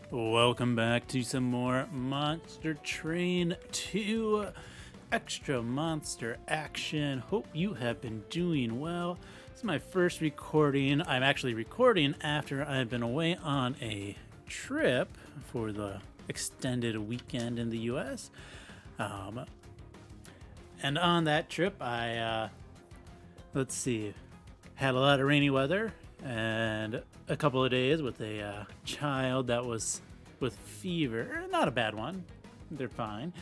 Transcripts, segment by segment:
Welcome back to some more Monster Train 2 extra monster action. Hope you have been doing well. This is my first recording. I'm actually recording after I've been away on a trip for the extended weekend in the US. And on that trip, I, had a lot of rainy weather and a couple of days with a child that was with fever. Not a bad one. They're fine.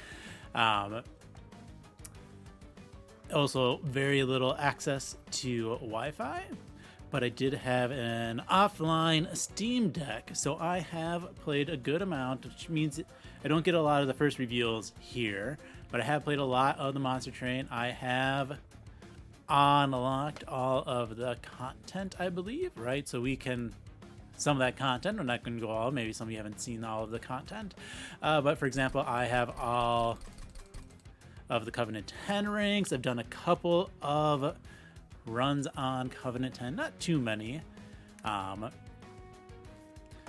Also, very little access to Wi-Fi, but I did have an offline Steam Deck, so I have played a good amount, which means I don't get a lot of the first reveals here, but I have played a lot of the Monster Train. I have unlocked all of the content, I believe, right? So we can, some of that content, I'm not going to go all, maybe some of you haven't seen all of the content, but for example, I have all of the Covenant 10 ranks. I've done a couple of runs on Covenant 10, not too many,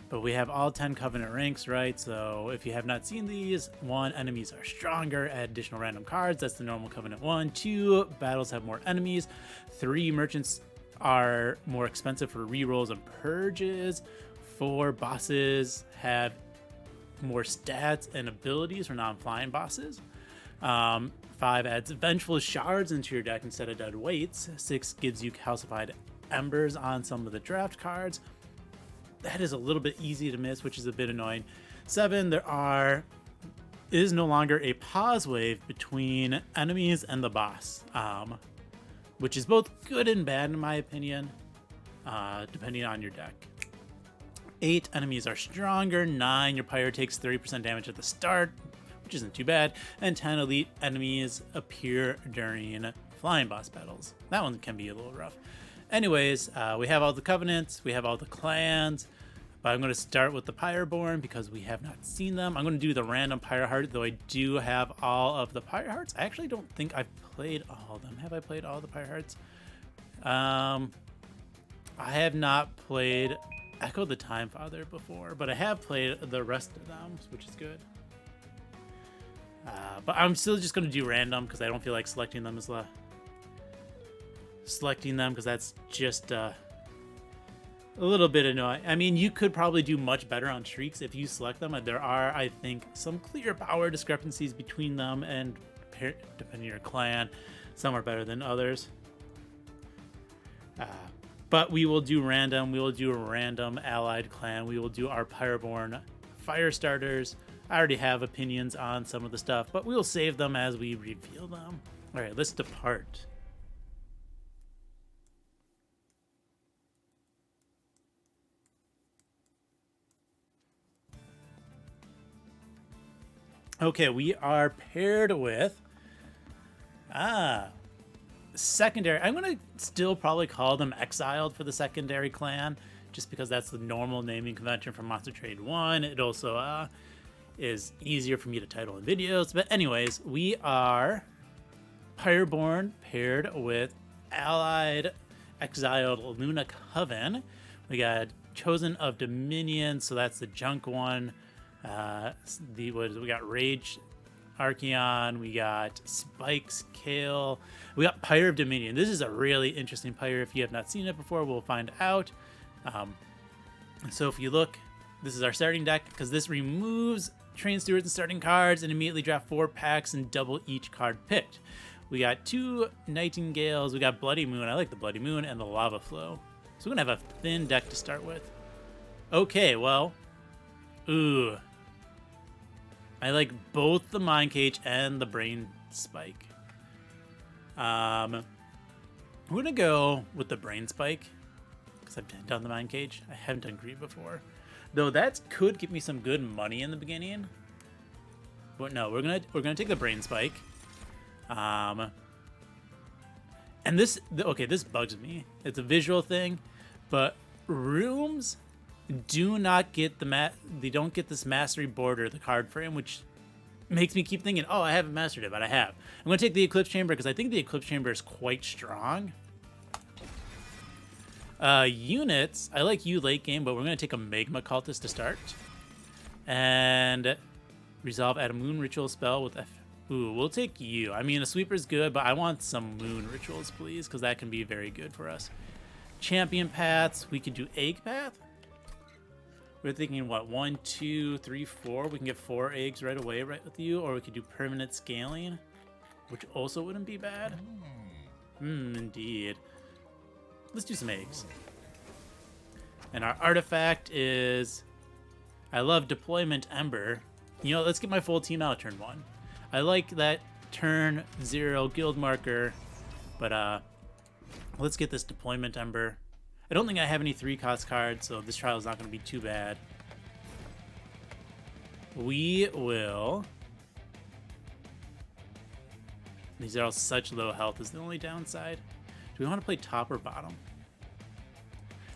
but we have all 10 Covenant ranks, right? So if you have not seen these, 1, enemies are stronger, add additional random cards. That's the normal Covenant 1. 2, battles have more enemies. 3, merchants are more expensive for rerolls and purges. 4, bosses have more stats and abilities for non-flying bosses. 5 adds vengeful shards into your deck instead of dead weights. 6 gives you calcified embers on some of the draft cards. That is a little bit easy to miss, which is a bit annoying. 7, there is no longer a pause wave between enemies and the boss, which is both good and bad in my opinion, depending on your deck. 8, enemies are stronger. 9, your pyre takes 30% damage at the start, which isn't too bad. And 10, elite enemies appear during flying boss battles. That one can be a little rough. Anyways, we have all the covenants, we have all the clans, but I'm going to start with the Pyreborne because we have not seen them. I'm going to do the random Pyre Heart, though I do have all of the Pyre Hearts. I actually don't think I've played all of them. Have I played all the Pyre Hearts? I have not played Echo the Time Father before, but I have played the rest of them, which is good. But I'm still just going to do random because I don't feel like selecting them because that's just a little bit annoying. I mean, you could probably do much better on streaks if you select them. There are, I think, some clear power discrepancies between them, and depending on your clan, some are better than others. But we will do random. We will do a random allied clan. We will do our Pyreborne fire starters. I already have opinions on some of the stuff, but we'll save them as we reveal them. All right, let's depart. Okay, we are paired with secondary. I'm gonna still probably call them exiled for the secondary clan, just because that's the normal naming convention for Monster Trade 1. It also is easier for me to title in videos. But anyways, we are Pyreborne paired with allied exiled Luna Coven. We got Chosen of Dominion, so that's the junk one. We got Rage Archeon, we got Spikes Kale, we got Pyre of Dominion. This is a really interesting pyre. If you have not seen it before, we'll find out. So if you look, this is our starting deck because this removes Train Stewards and starting cards and immediately draft 4 packs and double each card picked. We got 2 Nightingales, we got Bloody Moon, I like the Bloody Moon, and the Lava Flow. So we're gonna have a thin deck to start with. Okay, well, I like both the Mind Cage and the Brain Spike. I'm gonna go with the Brain Spike because I've done the Mind Cage. I haven't done Greed before, though. That could get me some good money in the beginning. But no, we're gonna take the Brain Spike. And this bugs me. It's a visual thing, but rooms do not get they don't get this mastery border, the card frame, which makes me keep thinking, oh, I haven't mastered it, but I have. I'm going to take the Eclipse Chamber because I think the Eclipse Chamber is quite strong. Units, I like you late game, but we're going to take a Magma Cultist to start. And resolve at a moon ritual spell with F. Ooh, we'll take you. I mean, a sweeper's good, but I want some moon rituals, please, because that can be very good for us. Champion paths. We could do egg path. We're thinking, what, 1, 2, 3, 4? We can get 4 eggs right away, right with you, or we could do permanent scaling, which also wouldn't be bad. Indeed. Let's do some eggs. And our artifact is, I love Deployment Ember. You know, let's get my full team out turn 1. I like that turn 0 guild marker, but let's get this Deployment Ember. I don't think I have any 3-cost cards, so this trial is not going to be too bad. We will... These are all such low health is the only downside. Do we want to play top or bottom?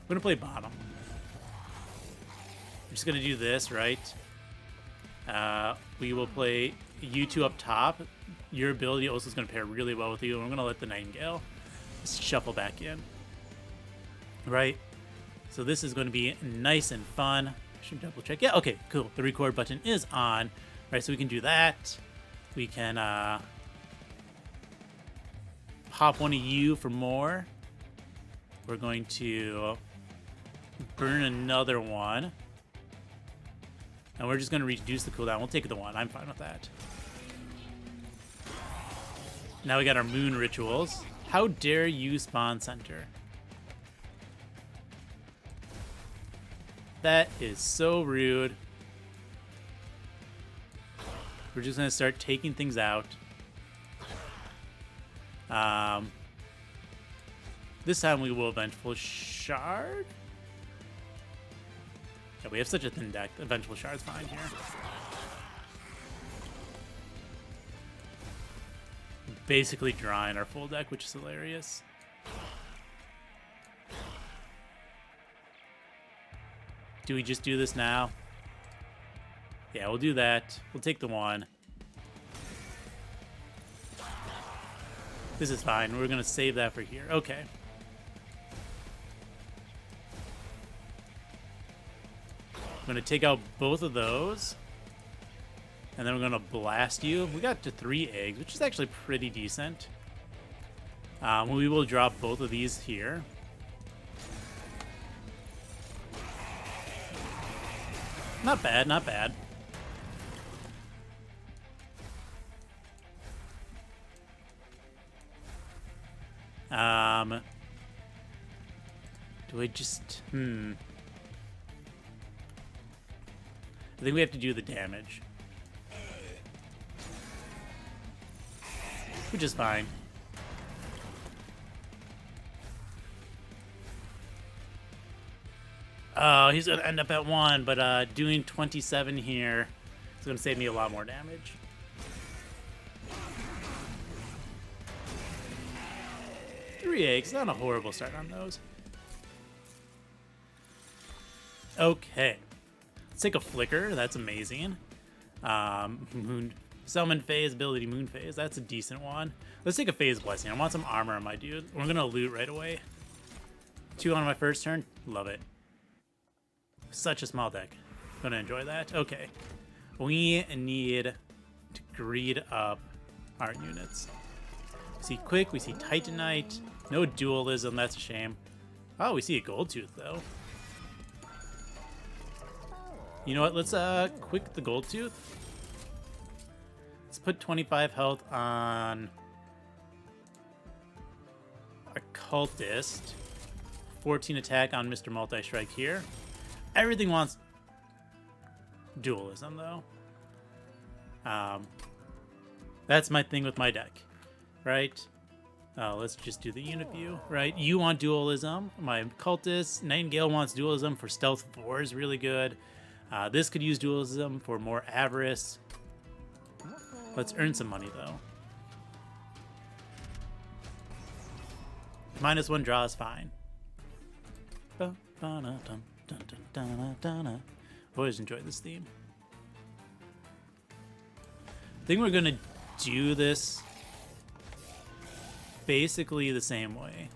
We're going to play bottom. I'm just going to do this, right? We will play you two up top. Your ability also is going to pair really well with you. And we're going to let the Nightingale shuffle back in. Right? So this is going to be nice and fun. I should double check. Yeah, okay, cool. The record button is on. Right, so we can do that. We can pop one of you for more. We're going to burn another one. And we're just going to reduce the cooldown. We'll take the 1. I'm fine with that. Now we got our moon rituals. How dare you spawn center? That is so rude. We're just going to start taking things out. This time we will Vengeful Shard. Yeah, we have such a thin deck. The Vengeful Shard's fine here. Basically drawing our full deck, which is hilarious. Do we just do this now? Yeah, we'll do that. We'll take the 1. This is fine. We're going to save that for here. Okay. I'm going to take out both of those. And then we're going to blast you. We got to 3 eggs, which is actually pretty decent. We will drop both of these here. Not bad, not bad. Do I just... I think we have to do the damage. Which is fine. Oh, he's going to end up at 1, but doing 27 here is going to save me a lot more damage. Three eggs, not a horrible start on those. Okay. Let's take a Flicker, that's amazing. Moon Summon Phase, ability Moon Phase, that's a decent one. Let's take a Phase Blessing. I want some armor on my dude. We're going to loot right away. 2 on my first turn, love it. Such a small deck. Gonna enjoy that. Okay. We need to greed up our units. We see Quick, we see Titanite. No dualism, that's a shame. Oh, we see a Gold Tooth, though. You know what? Let's Quick the Gold Tooth. Let's put 25 health on a Cultist. 14 attack on Mr. Multi-Strike here. Everything wants dualism, though. That's my thing with my deck, right? Let's just do the unit view, right? You want dualism. My Cultist, Nightingale wants dualism for Stealth 4 is really good. This could use dualism for more Avarice. Let's earn some money, though. -1 draw is fine. Always enjoy this theme. I think we're gonna do this basically the same way.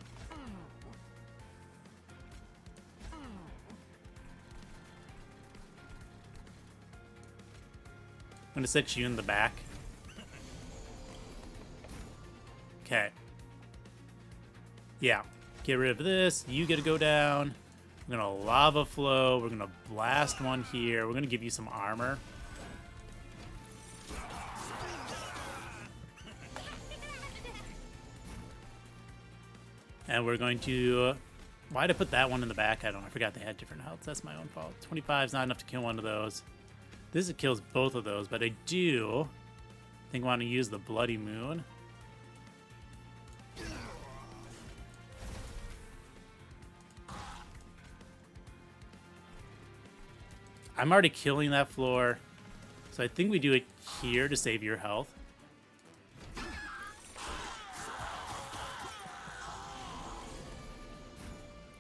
I'm gonna set you in the back. Okay. Yeah. Get rid of this. You get to go down. We're gonna lava flow. We're gonna blast one here. We're gonna give you some armor. And we're going to... Why'd I put that one in the back? I don't know. I forgot they had different health. That's my own fault. 25 is not enough to kill one of those. This kills both of those, but I do think I want to use the Bloody Moon. I'm already killing that floor, so I think we do it here to save your health.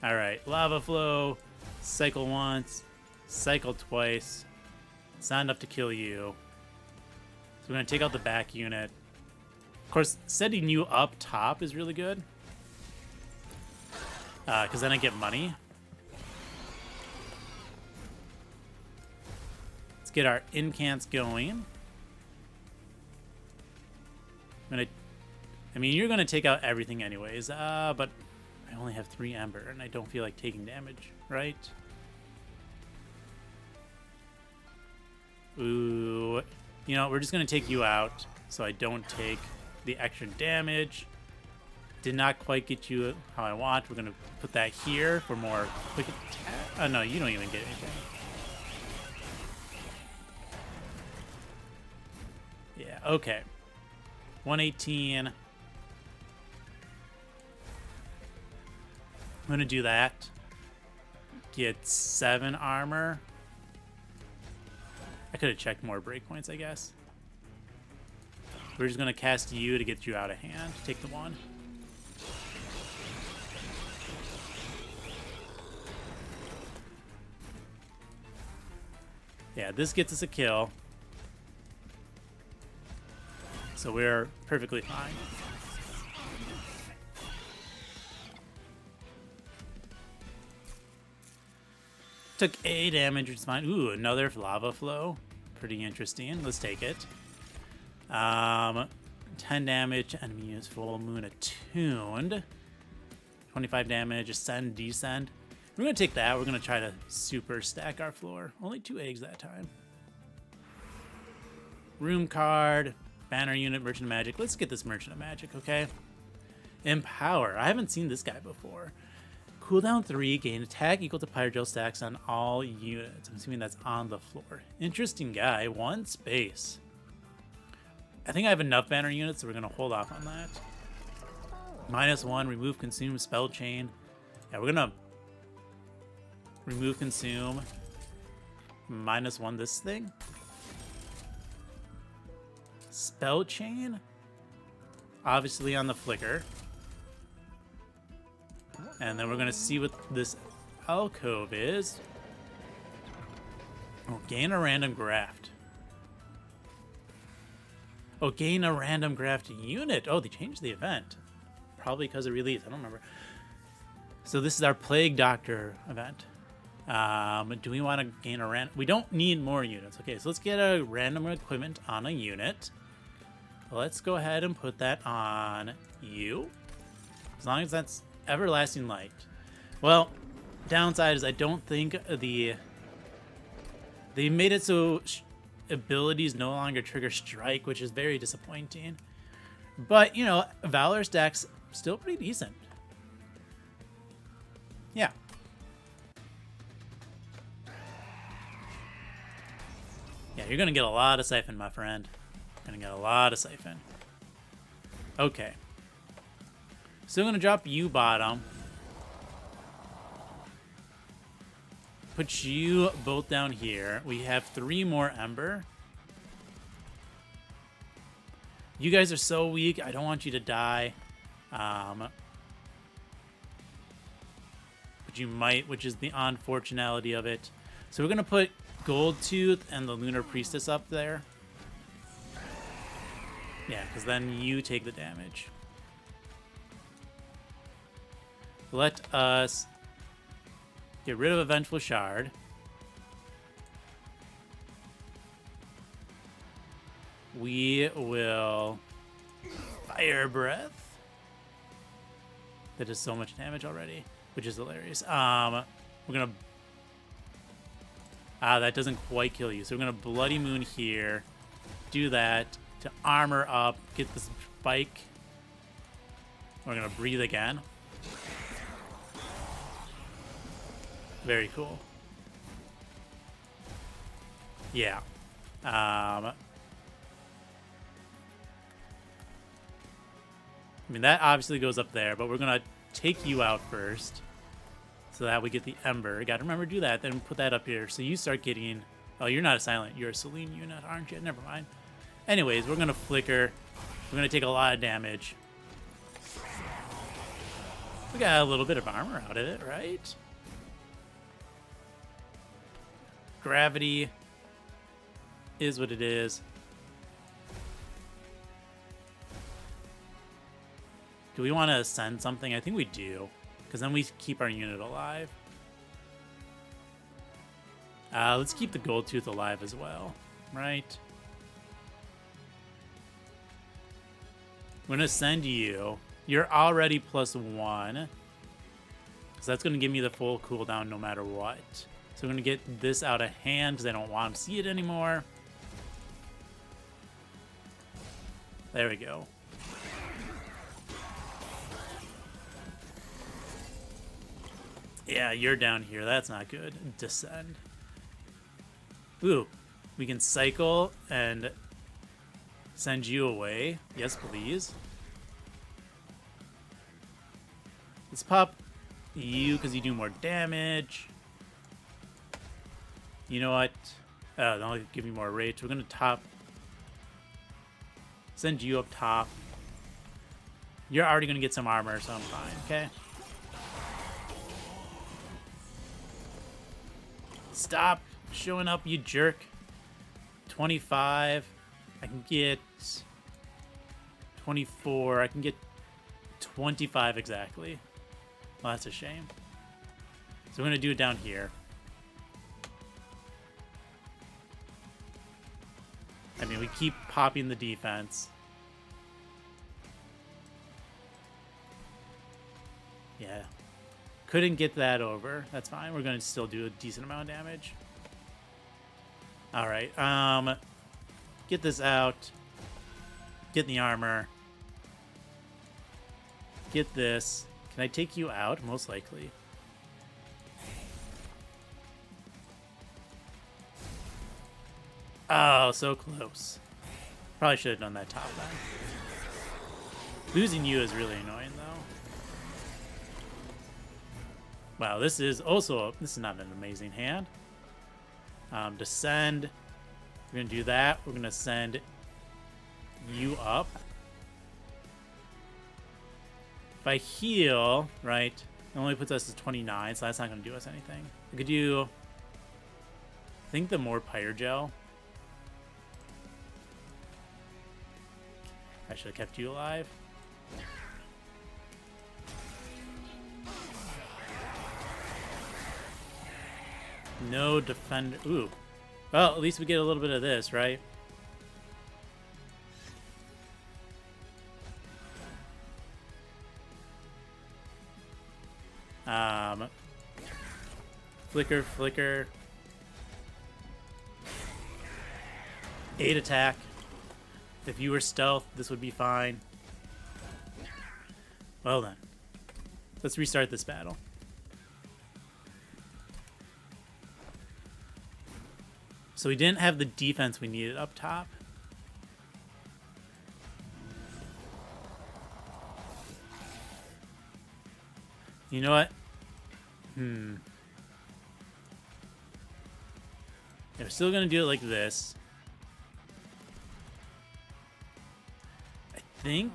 Alright, lava flow, cycle once, cycle twice. It's not enough to kill you. So we're going to take out the back unit. Of course, setting you up top is really good. Because then I get money. Let's get our incants going. I mean, you're going to take out everything anyways, but I only have 3 Ember, and I don't feel like taking damage, right? Ooh. You know, we're just going to take you out so I don't take the extra damage. Did not quite get you how I want. We're going to put that here for more quick attack. Oh, no, you don't even get anything. Yeah, okay. 118. I'm going to do that. Get 7 armor. I could have checked more breakpoints, I guess. We're just going to cast you to get you out of hand. Take the 1. Yeah, this gets us a kill. So we're perfectly fine. Took 8 damage, which is fine. Ooh, another lava flow. Pretty interesting. Let's take it. 10 damage. Enemy is full moon attuned. 25 damage. Ascend, descend. We're going to take that. We're going to try to super stack our floor. Only 2 eggs that time. Room card. Banner unit. Merchant of Magic. Let's get this Merchant of Magic, okay? Empower. I haven't seen this guy before. Cooldown 3, gain attack equal to Pyregel stacks on all units. I'm assuming that's on the floor. Interesting guy. 1 space. I think I have enough banner units, so we're going to hold off on that. -1, remove consume, spell chain. Yeah, we're going to remove consume. -1 this thing. Spell chain. Obviously on the flicker. And then we're going to see what this alcove is. Oh, gain a random graft. Oh, gain a random graft unit. Oh, they changed the event. Probably because of release. I don't remember. So this is our Plague Doctor event. Do we want to gain a random... We don't need more units. Okay, so let's get a random equipment on a unit. Let's go ahead and put that on you. As long as that's... Everlasting Light. Well, downside is I don't think they made it so abilities no longer trigger strike, which is very disappointing. But, you know, Valor stack's still pretty decent. Yeah. Yeah, you're going to get a lot of Siphon, my friend. Going to get a lot of Siphon. Okay. So I'm going to drop you bottom. Put you both down here. We have 3 more Ember. You guys are so weak. I don't want you to die. But you might, which is the unfortunality of it. So we're going to put Goldtooth and the Lunar Priestess up there. Yeah, because then you take the damage. Let us get rid of a Vengeful Shard. we will fire breath. That does so much damage already, which is hilarious. We're gonna that doesn't quite kill you, so we're gonna Bloody Moon here. Do that to armor up, get this spike. We're gonna breathe again. Very cool. Yeah. I mean, that obviously goes up there, but we're gonna take you out first so that we get the Ember. Gotta remember to do that, then put that up here. So you start getting... Oh, you're not a silent. You're a Selene unit, aren't you? Never mind. Anyways, we're gonna flicker. We're gonna take a lot of damage. We got a little bit of armor out of it, right? Gravity is what it is. Do we want to ascend something? I think we do, because then we keep our unit alive. Let's keep the Gold Tooth alive as well, right? I'm going to send you. You're already +1, because that's going to give me the full cooldown no matter what. So we're going to get this out of hand because I don't want to see it anymore. There we go. Yeah, you're down here. That's not good. Descend. Ooh, we can cycle and send you away. Yes, please. Let's pop you because you do more damage. You know what? That'll give me more rage. We're going to send you up top. You're already going to get some armor, so I'm fine, okay? Stop showing up, you jerk. 25. I can get 24. I can get 25 exactly. Well, that's a shame. So we're going to do it down here. I mean, we keep popping the defense. Yeah. Couldn't get that over. That's fine. We're going to still do a decent amount of damage. All right. Get this out. Get the armor. Get this. Can I take you out? Most likely. Oh, so close. Probably should have done that top then. Losing you is really annoying, though. Wow, this is not an amazing hand. Descend. We're going to do that. We're going to send you up. If I heal, right, it only puts us to 29, so that's not going to do us anything. We could do, I think, the more Pyre Gel. I should have kept you alive. No defender. Ooh. Well, at least we get a little bit of this, right? Flicker, flicker. 8 attack. If you were stealth, this would be fine. Well then. Let's restart this battle. So we didn't have the defense we needed up top. You know what? We're still going to do it like this. I think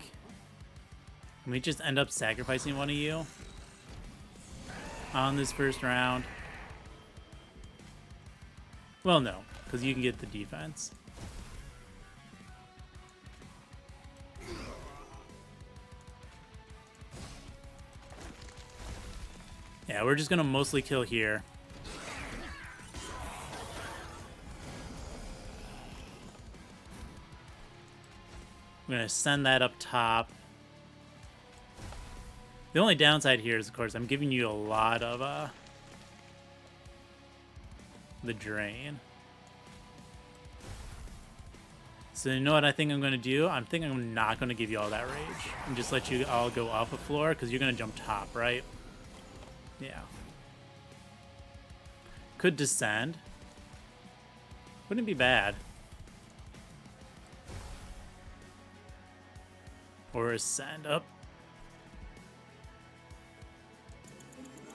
we just end up sacrificing one of you on this first round. Well, no, because you can get the defense. Yeah, we're just going to mostly kill here. I'm going to send that up top. The only downside here is, of course, I'm giving you a lot of the drain. So you know what I think I'm going to do? I'm thinking I'm not going to give you all that rage and just let you all go off the floor because you're going to jump top, right? Yeah. Could descend. Wouldn't be bad. Or ascend up.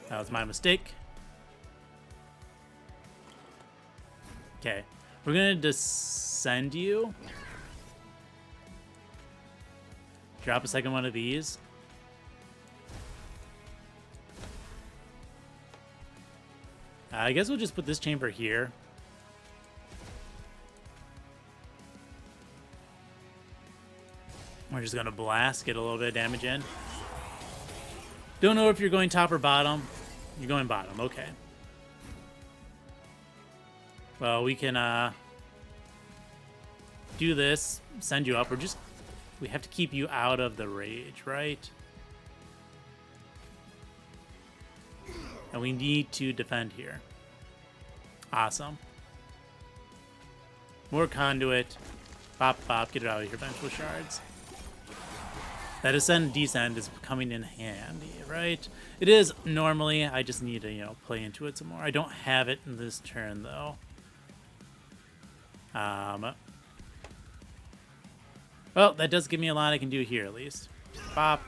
That was my mistake. Okay. We're going to descend you. Drop a second one of these. I guess we'll just put this chamber here. We're just going to blast, get a little bit of damage in. Don't know if you're going top or bottom. You're going bottom, okay. Well, we can do this, send you up. We have to keep you out of the rage, right? And we need to defend here. Awesome. More conduit. Bop, bop, get it out of here, vengeful shards. That ascend descend is coming in handy, right? It is normally. I just need to, you know, play into it some more. I don't have it in this turn though. Well, that does give me a lot I can do here at least. Pop.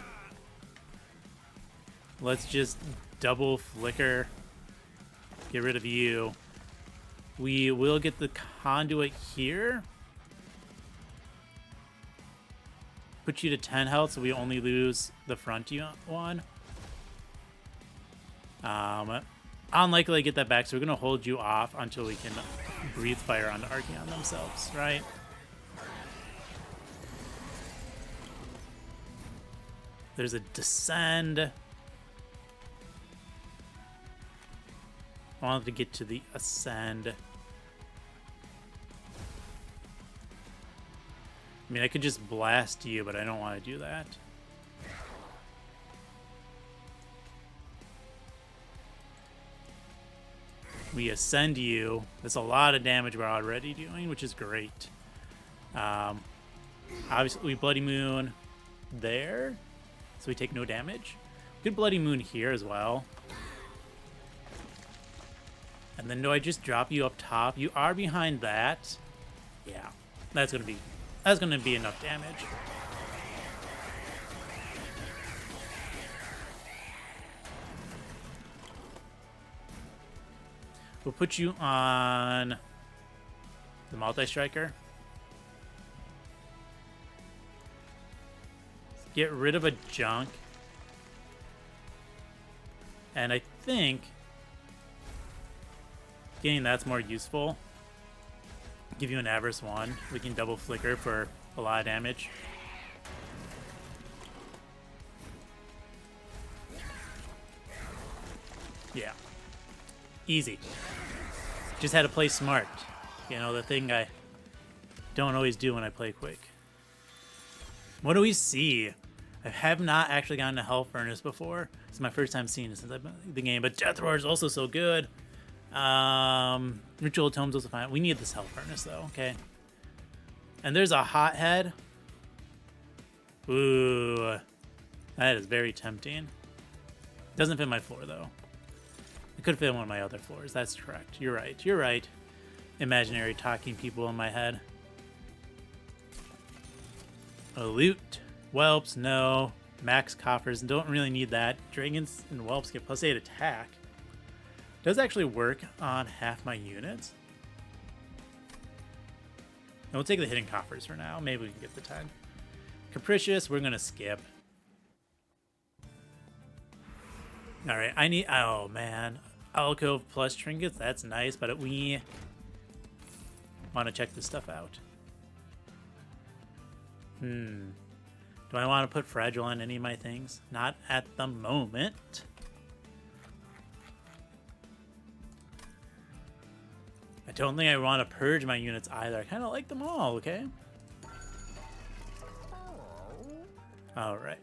Let's just double flicker. Get rid of you. We will get the conduit here. Put you to 10 health, so we only lose the front one. Unlikely to get that back, so we're going to hold you off until we can breathe fire on the Archeon themselves, right? There's a descend. I wanted to get to the ascend. I mean, I could just blast you, but I don't want to do that. We ascend you. That's a lot of damage we're already doing, which is great. Obviously, we Bloody Moon there, so we take no damage. Good Bloody Moon here as well. And then do I just drop you up top? You are behind that. Yeah, that's gonna be enough damage. We'll put you on the multi-striker. Get rid of a junk. And I think getting that's more useful. Give you an Avarice 1. We can double flicker for a lot of damage. Yeah. Easy. Just had to play smart. You know, the thing I don't always do when I play quick. What do we see? I have not actually gotten a Hell Furnace before. It's my first time seeing it since I've been in the game, but Death Roar is also so good. Ritual Tome's also fine. We need this Hell Furnace though, okay? And there's a Hothead. Ooh. That is very tempting. Doesn't fit my floor though. It could fit one of my other floors. That's correct. You're right. You're right. Imaginary talking people in my head. A loot. Whelps, no. Max coffers. Don't really need that. Dragons and whelps get +8 attack. Does actually work on half my units. And we'll take the hidden coffers for now. Maybe we can get the 10. Capricious, we're going to skip. Alright, I need... Oh, man. Alcove plus trinkets, that's nice, but we want to check this stuff out. Do I want to put Fragile on any of my things? Not at the moment. I don't think I want to purge my units either. I kind of like them all, okay? All right.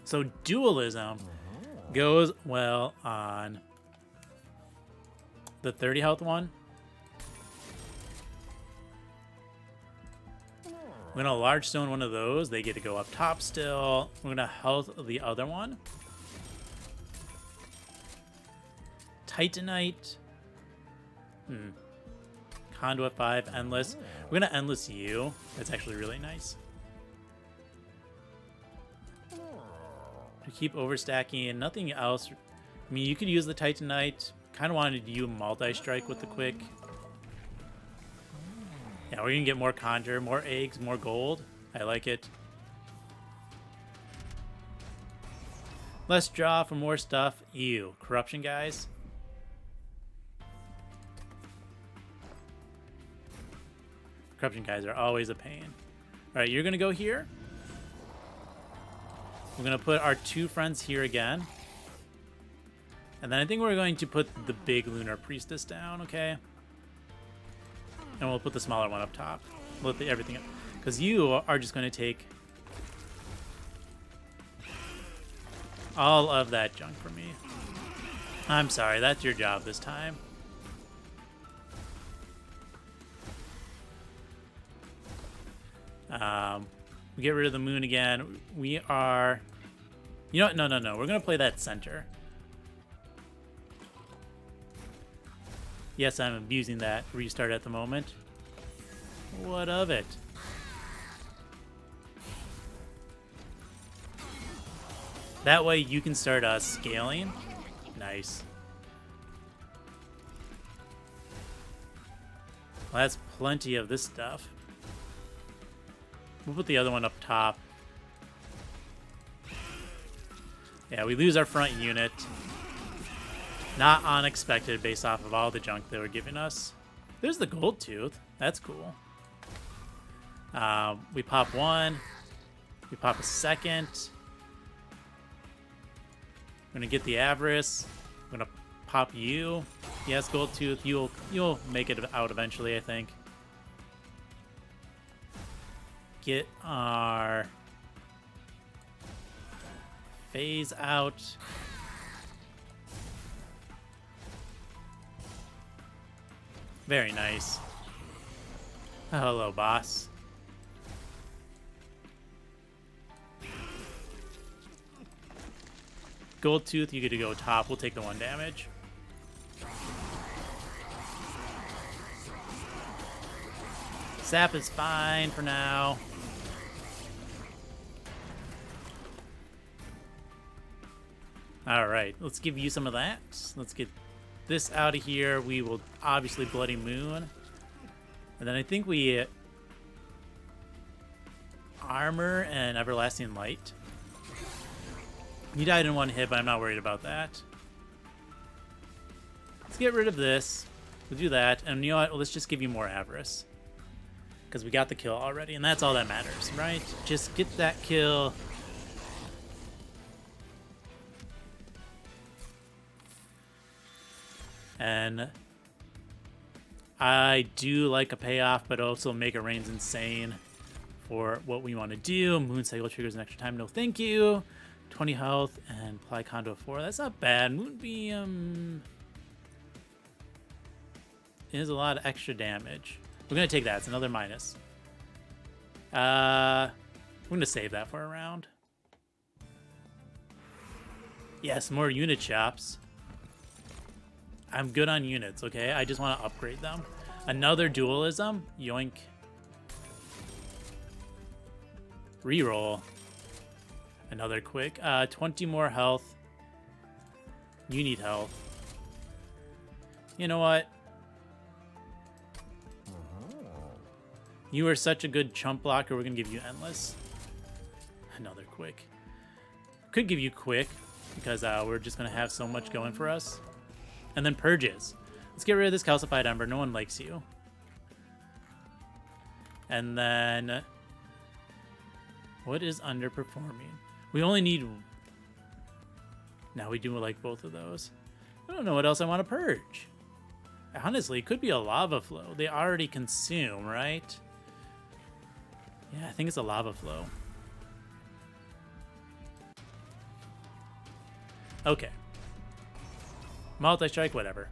So dualism goes well on the 30 health one. We're gonna large stone one of those. They get to go up top still. We're gonna health the other one. Titanite. Conduit 5, endless. We're gonna endless you. That's actually really nice. To keep overstacking and nothing else. I mean, you could use the Titanite. Kind of wanted you multi-strike with the quick. Yeah, we're gonna get more conjure, more eggs, more gold. I like it. Less draw for more stuff. Ew. Corruption, guys. Corruption guys are always a pain. All right, you're gonna go here. We're gonna put our 2 friends here again. And then I think we're going to put the big Lunar Priestess down, okay? And we'll put the smaller one up top. We'll put everything up. Because you are just gonna take all of that junk from me. I'm sorry, that's your job this time. We get rid of the moon again. We are... You know what? No. We're going to play that center. Yes, I'm abusing that restart at the moment. What of it? That way you can start scaling. Nice. Well, that's plenty of this stuff. We'll put the other one up top. Yeah, we lose our front unit. Not unexpected based off of all the junk they were giving us. There's the gold tooth. That's cool. We pop one. We pop a second. We're gonna get the Avarice. I'm gonna pop you. Yes, gold tooth. You'll make it out eventually, I think. Get our phase out. Very nice. Hello, boss. Gold tooth, you get to go top. We'll take the 1 damage. Sap is fine for now. Alright, let's give you some of that. Let's get this out of here. We will obviously Bloody Moon. And then I think we... Armor and Everlasting Light. You died in 1 hit, but I'm not worried about that. Let's get rid of this. We'll do that. And you know what? Well, let's just give you more Avarice. Because we got the kill already, and that's all that matters, right? Just get that kill. And I do like a payoff, but also Mega Rain's insane for what we want to do. Moon Cycle triggers an extra time. No thank you. 20 health and apply Conduit 4. That's not bad. Moonbeam is a lot of extra damage. We're going to take that. It's another minus. We're going to save that for a round. Yes, more unit shops. I'm good on units, okay? I just want to upgrade them. Another dualism. Yoink. Reroll. Another quick. 20 more health. You need health. You know what? You are such a good chump blocker. We're going to give you endless. Another quick. Could give you quick because we're just going to have so much going for us. And then purges. Let's get rid of this calcified ember. No one likes you. And then what is underperforming? We only need... Now we do like both of those. I don't know what else I want to purge. Honestly, it could be a lava flow. They already consume, right? Yeah, I think it's a lava flow. Okay. Multi-strike, whatever.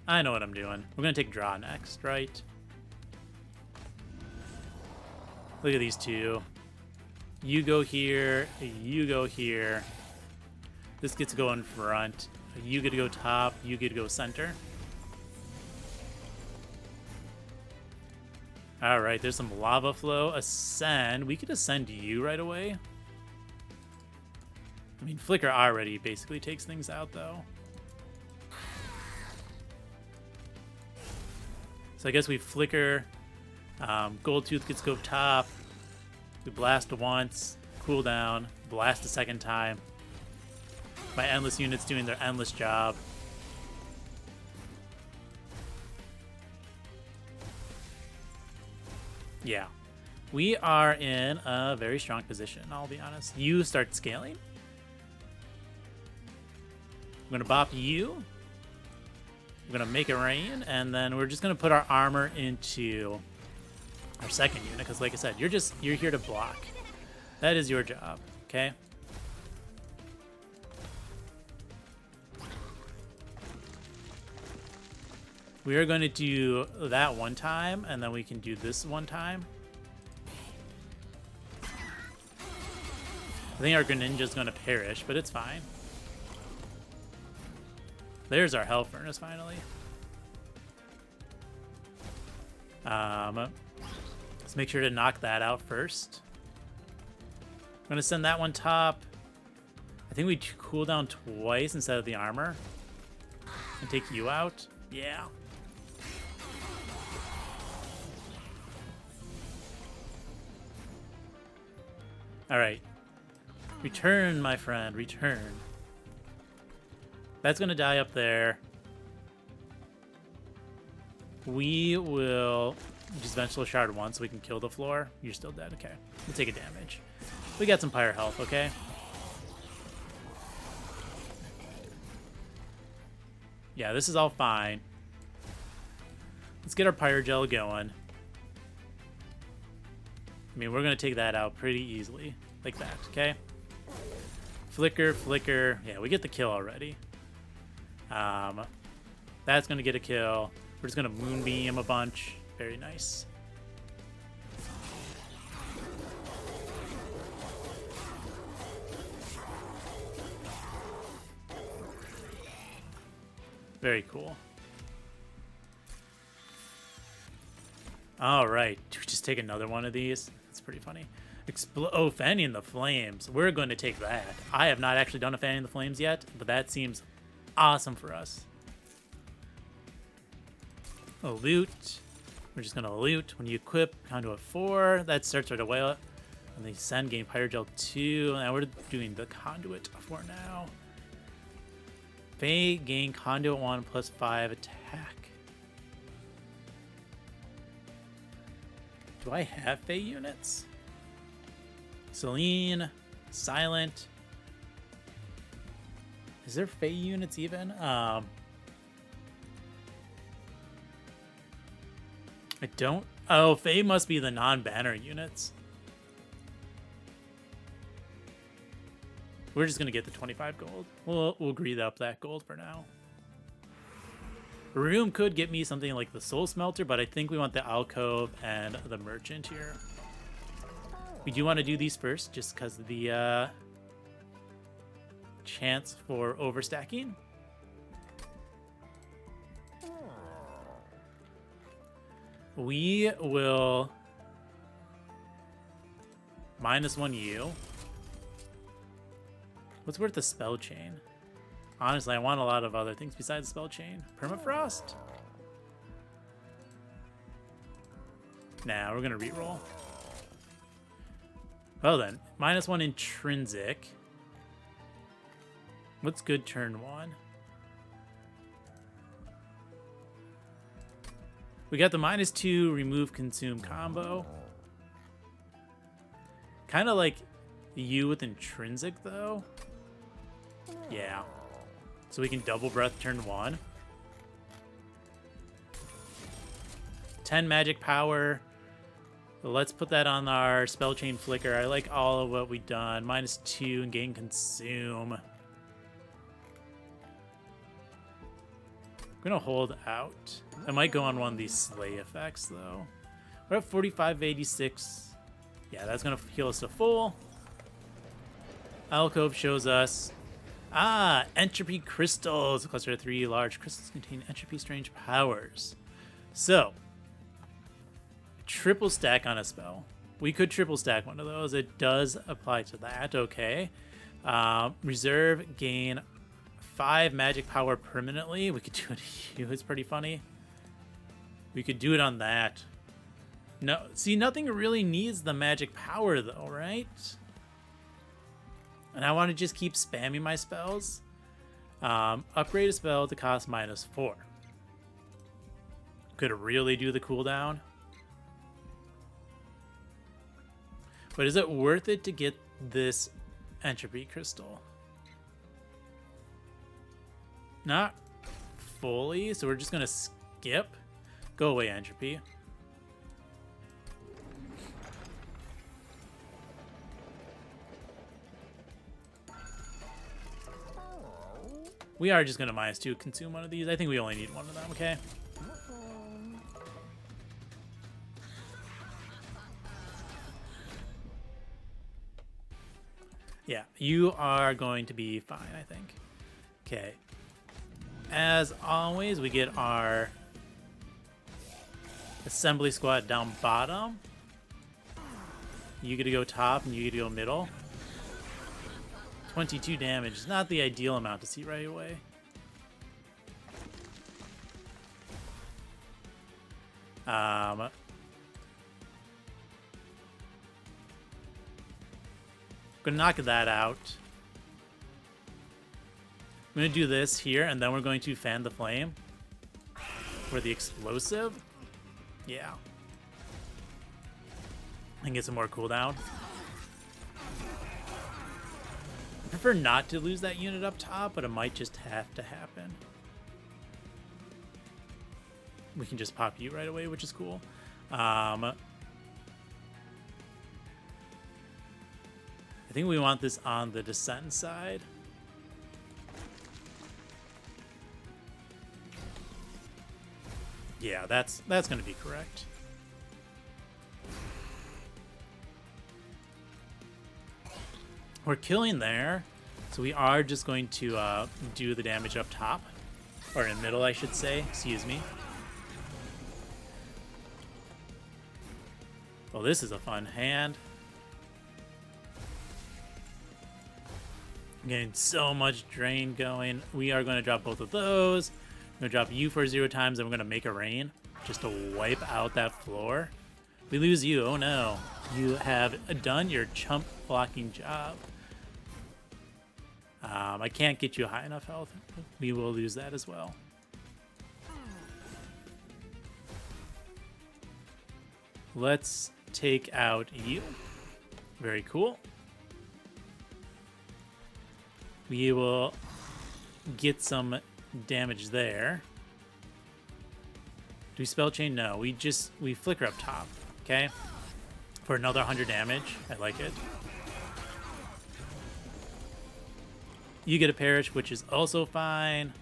I know what I'm doing. We're going to take draw next, right? Look at these two. You go here. You go here. This gets to go in front. You get to go top. You get to go center. All right, there's some lava flow. Ascend. We could ascend you right away. I mean, Flicker already basically takes things out, though. So I guess we Flicker. Gold Tooth gets to go top. We blast once. Cooldown. Blast a second time. My endless unit's doing their endless job. Yeah. We are in a very strong position, I'll be honest. You start scaling. I'm going to bop you. I'm going to make it rain, and then we're just going to put our armor into our second unit, because like I said, you're here to block. That is your job, okay? We are going to do that one time, and then we can do this one time. I think our Greninja's going to perish, but it's fine. There's our Hell Furnace, finally. Let's make sure to knock that out first. I'm going to send that one top. I think we cool down twice instead of the armor. And take you out. Yeah. All right. Return, my friend. Return. That's going to die up there. We will just Vengeful Shard once so we can kill the floor. You're still dead. Okay. We'll take a damage. We got some Pyre health, okay? Yeah, this is all fine. Let's get our Pyre Gel going. I mean, we're going to take that out pretty easily. Like that, okay? Flicker, Flicker. Yeah, we get the kill already. That's going to get a kill. We're just going to Moonbeam a bunch. Very nice. Very cool. All right. Do we just take another one of these? That's pretty funny. Oh, Fanning the Flames. We're going to take that. I have not actually done a Fanning the Flames yet, but that seems awesome for us. A loot. We're just going to loot. When you equip Conduit 4, that starts right away. And they send gain Pyrogel 2. Now we're doing the Conduit for now. Faye gain Conduit 1 plus 5 attack. Do I have Faye units? Celine, Silent. Is there Faye units even? I don't. Oh, Faye must be the non-banner units. We're just gonna get the 25 gold. We'll greed up that gold for now. Room could get me something like the Soul Smelter, but I think we want the Alcove and the Merchant here. We do want to do these first, just because of the chance for overstacking. We will -1 you. What's worth the spell chain? Honestly, I want a lot of other things besides spell chain. Permafrost? Nah, we're gonna reroll. Well then, -1 intrinsic. What's good turn 1? We got the -2 remove consume combo. Kind of like you with intrinsic though. Yeah. So we can double breath turn 1. 10 magic power. Let's put that on our spell chain flicker. I like all of what we've done. -2 and gain consume. I'm gonna hold out. I might go on one of these slay effects though. We're at 4586. Yeah, that's gonna heal us to full. Alcove shows us entropy crystals. A cluster of 3 large crystals contain entropy strange powers. So triple stack on a spell. We could triple stack one of those. It does apply to that. Okay. Reserve gain 5 magic power permanently. We could do it here. It's pretty funny. We could do it on that. No, see, nothing really needs the magic power though, right? And I want to just keep spamming my spells. Upgrade a spell to cost -4. Could really do the cooldown. But is it worth it to get this entropy crystal? Not fully, so we're just gonna skip. Go away, entropy. We are just gonna -2 consume one of these. I think we only need one of them, okay? Yeah, you are going to be fine, I think. Okay. As always, we get our assembly squad down bottom. You get to go top and you get to go middle. 22 damage is not the ideal amount to see right away. Gonna knock that out. I'm gonna do this here, and then we're going to fan the flame for the explosive. Yeah. And get some more cooldown. I prefer not to lose that unit up top, but it might just have to happen. We can just pop you right away, which is cool. I think we want this on the descent side. Yeah, that's going to be correct. We're killing there, so we are just going to do the damage up top, or in middle, I should say. Excuse me. Well, this is a fun hand. I'm getting so much drain going. We are going to drop both of those. I'm going to drop you for 0 times, and we're going to make a rain just to wipe out that floor. We lose you. Oh no. You have done your chump blocking job. I can't get you high enough health. We will lose that as well. Let's take out you. Very cool. We will get some damage there. Do we spell chain? No, we flicker up top, okay? For another 100 damage. I like it. You get a perish, which is also fine.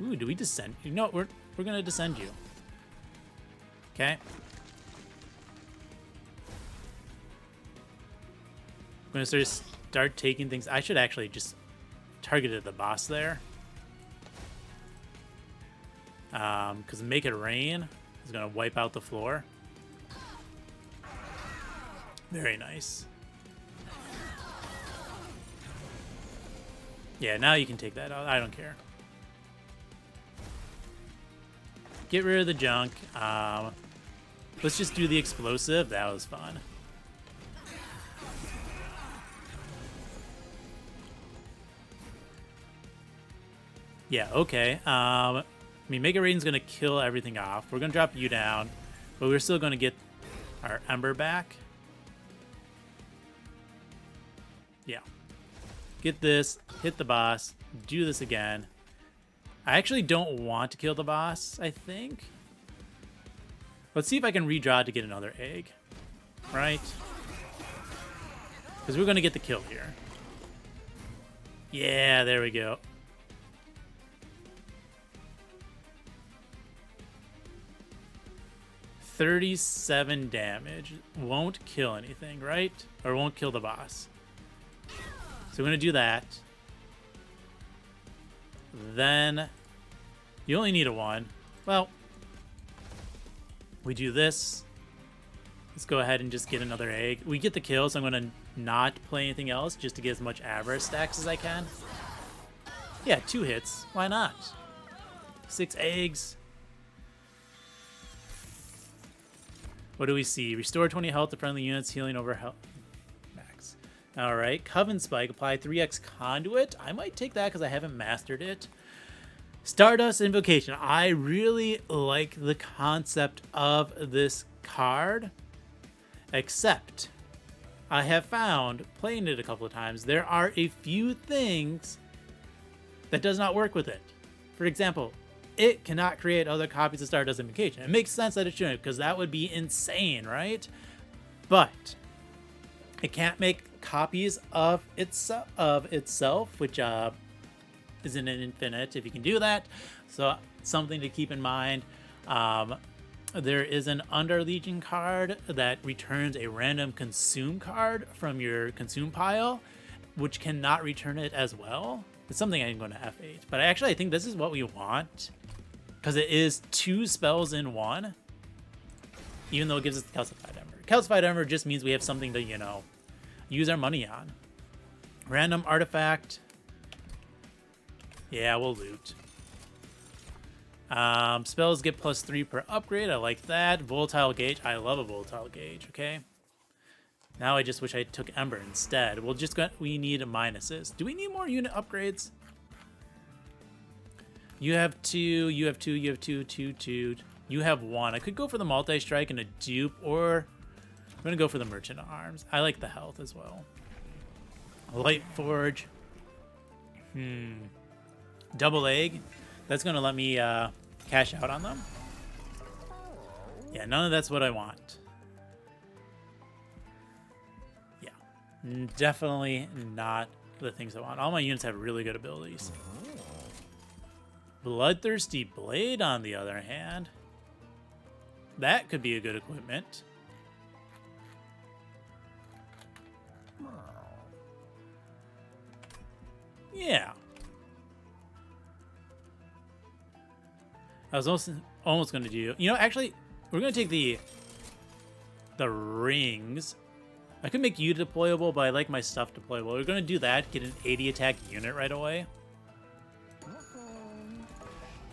Ooh, do we descend? No, we're gonna descend you. Okay. I'm gonna start taking things. I should actually just target at the boss there. Because make it rain is gonna wipe out the floor. Very nice. Yeah, now you can take that out. I don't care. Get rid of the junk. Let's just do the explosive. That was fun. Yeah, okay. I mean, Mega Raiden's going to kill everything off. We're going to drop you down, but we're still going to get our Ember back. Yeah. Get this, hit the boss, do this again. I actually don't want to kill the boss, I think. Let's see if I can redraw to get another egg. Right? Because we're going to get the kill here. Yeah, there we go. $37 damage. Won't kill anything, right? Or won't kill the boss. So we're going to do that. Then you only need a 1. Well, we do this. Let's go ahead and just get another egg. We get the kill, so I'm going to not play anything else just to get as much avarice stacks as I can. Yeah, 2 hits. Why not? 6 eggs. What do we see? Restore 20 health to friendly units, healing over health. Max. Alright, Coven Spike. Apply 3x Conduit. I might take that because I haven't mastered it. Stardust Invocation. I really like the concept of this card. Except, I have found, playing it a couple of times, there are a few things that does not work with it. For example, it cannot create other copies of Stardust Invocation. It makes sense that it shouldn't, because that would be insane, right? But it can't make copies of itself, which isn't an infinite if you can do that. So something to keep in mind. There is an Under Legion card that returns a random consume card from your consume pile, which cannot return it as well. It's something I'm going to F8. But I think this is what we want, because it is 2 spells in 1, even though it gives us the Calcified Ember. Calcified Ember just means we have something to, you know, use our money on. Random artifact. Yeah, we'll loot. Spells get +3 per upgrade. I like that. Volatile Gauge. I love a Volatile Gauge, okay? Now I just wish I took Ember instead. We need minuses. Do we need more unit upgrades? You have 2, you have 2, you have 2, 2, 2. You have 1. I could go for the Multi-Strike and a dupe, or I'm going to go for the Merchant of Arms. I like the health as well. Light Forge. Double Egg. That's going to let me cash out on them. Yeah, none of that's what I want. Yeah, definitely not the things I want. All my units have really good abilities. Bloodthirsty Blade, on the other hand. That could be a good equipment. Yeah. I was almost going to do... You know, actually, we're going to take the rings. I could make you deployable, but I like my stuff deployable. We're going to do that, get an 80 attack unit right away.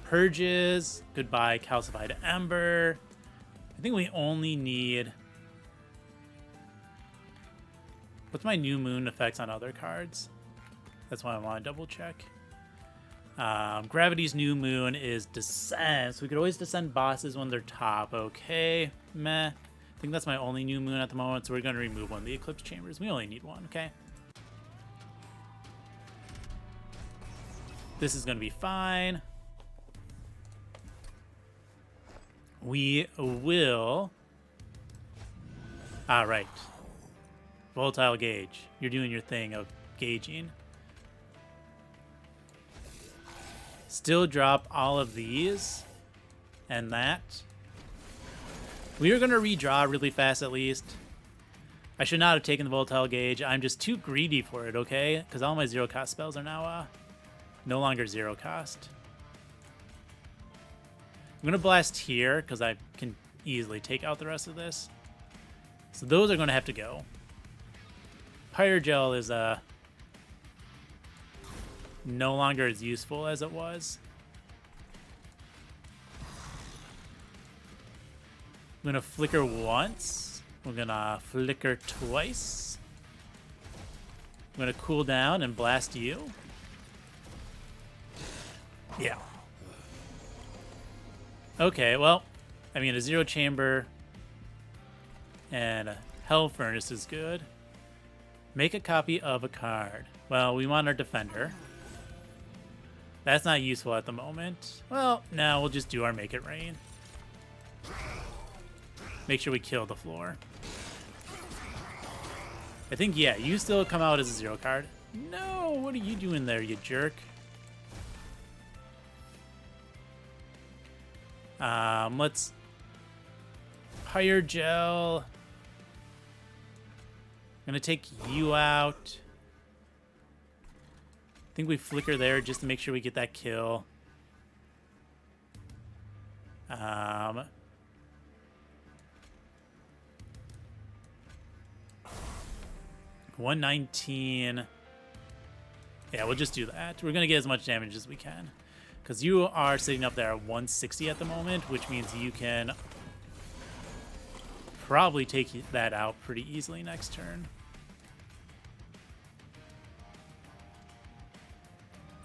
Purges. Goodbye, Calcified Ember. I think we only need... What's my new moon effects on other cards? That's why I want to double check. Gravity's new moon is descent, so we could always descend bosses when they're top. Okay, meh. I think that's my only new moon at the moment, so we're going to remove one of the Eclipse Chambers. We only need 1, okay? This is going to be fine. We will... Alright. Volatile Gauge. You're doing your thing of gauging. Still drop all of these and that. We are going to redraw really fast at least. I should not have taken the Volatile Gauge. I'm just too greedy for it, okay? Because all my 0-cost spells are now no longer 0-cost. I'm going to blast here because I can easily take out the rest of this. So those are going to have to go. Pyrogel is no longer as useful as it was. I'm going to flicker once. We're going to flicker twice. I'm going to cool down and blast you. Yeah. Okay, well, I mean, a 0 chamber and a Hell Furnace is good. Make a copy of a card. Well, we want our Defender. That's not useful at the moment. Well, now we'll just do our Make It Rain. make sure we kill the floor. I think, yeah, you still come out as a 0 card. No, what are you doing there, you jerk? Let's Pyre Gel. I'm gonna take you out. I think we flicker there just to make sure we get that kill. 119. Yeah, we'll just do that. We're gonna get as much damage as we can, because you are sitting up there at 160 at the moment, which means you can probably take that out pretty easily next turn.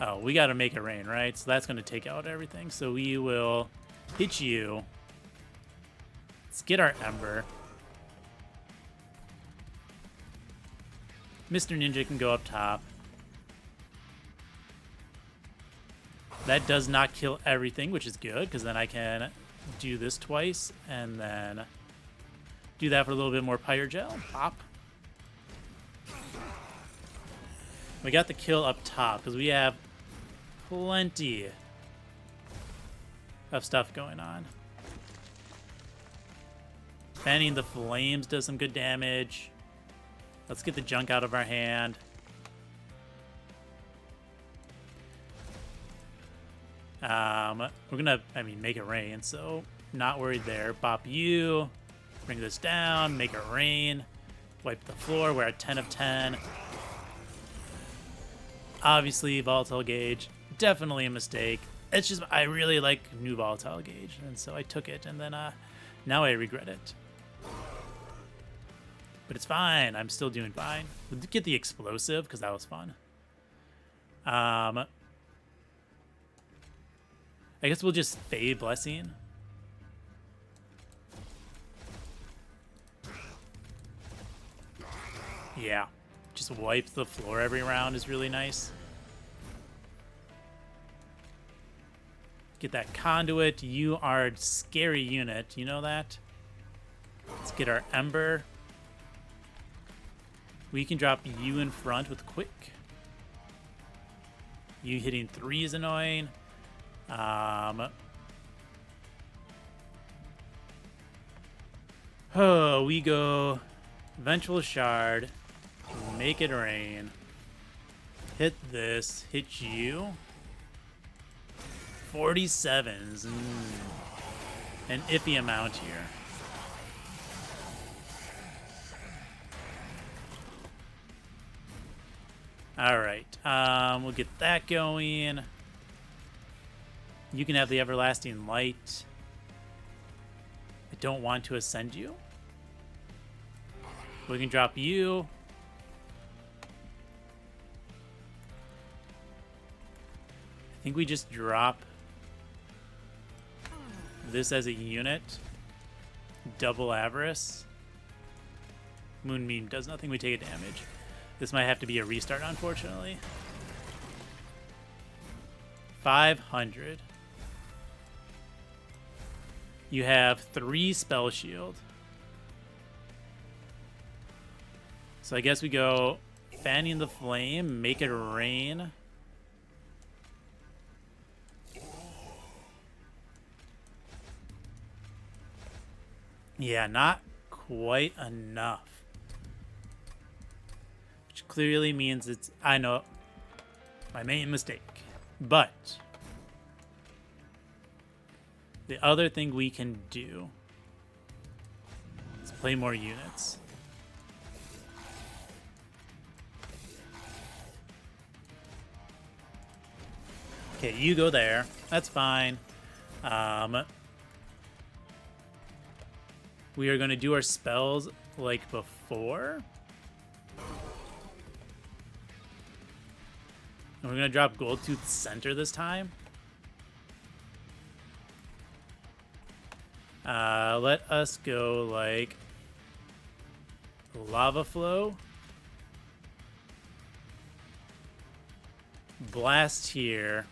Oh, we gotta make it rain, right? So that's gonna take out everything. So we will hit you. Let's get our Ember. Mr. Ninja can go up top. That does not kill everything, which is good, because then I can do this twice and then do that for a little bit more Pyre Gel. Pop. We got the kill up top because we have plenty of stuff going on. Fanning the Flames does some good damage. Let's get the junk out of our hand. We're gonna, make it rain, so not worried there. Bop you, bring this down, make it rain, wipe the floor. We're at 10 of 10. Obviously, Volatile Gauge, definitely a mistake. It's just, I really like new Volatile Gauge, and so I took it, and then now I regret it. But it's fine. I'm still doing fine. We'll get the Explosive, because that was fun. I guess we'll just Fade Blessing. Yeah. Just wipe the floor every round is really nice. Get that Conduit. You are a scary unit. You know that? Let's get our Ember. We can drop you in front with Quick. You hitting 3 is annoying. Oh, we go Vengeful Shard, make it rain, hit this, hit you. 47s, an iffy amount here. All right, we'll get that going. You can have the Everlasting Light. I don't want to ascend you. We can drop you. I think we just drop this as a unit. Double Avarice. Moonbeam does nothing. We take a damage. This might have to be a restart, unfortunately. 500. You have 3 Spell Shield. So I guess we go Fanning the Flame, make it rain. Yeah, not quite enough. Which clearly means it's, I know, my main mistake. But the other thing we can do is play more units. Okay, you go there. That's fine. We are going to do our spells like before. And we're going to drop Goldtooth Center this time. Let us go like Lava Flow. Blast here.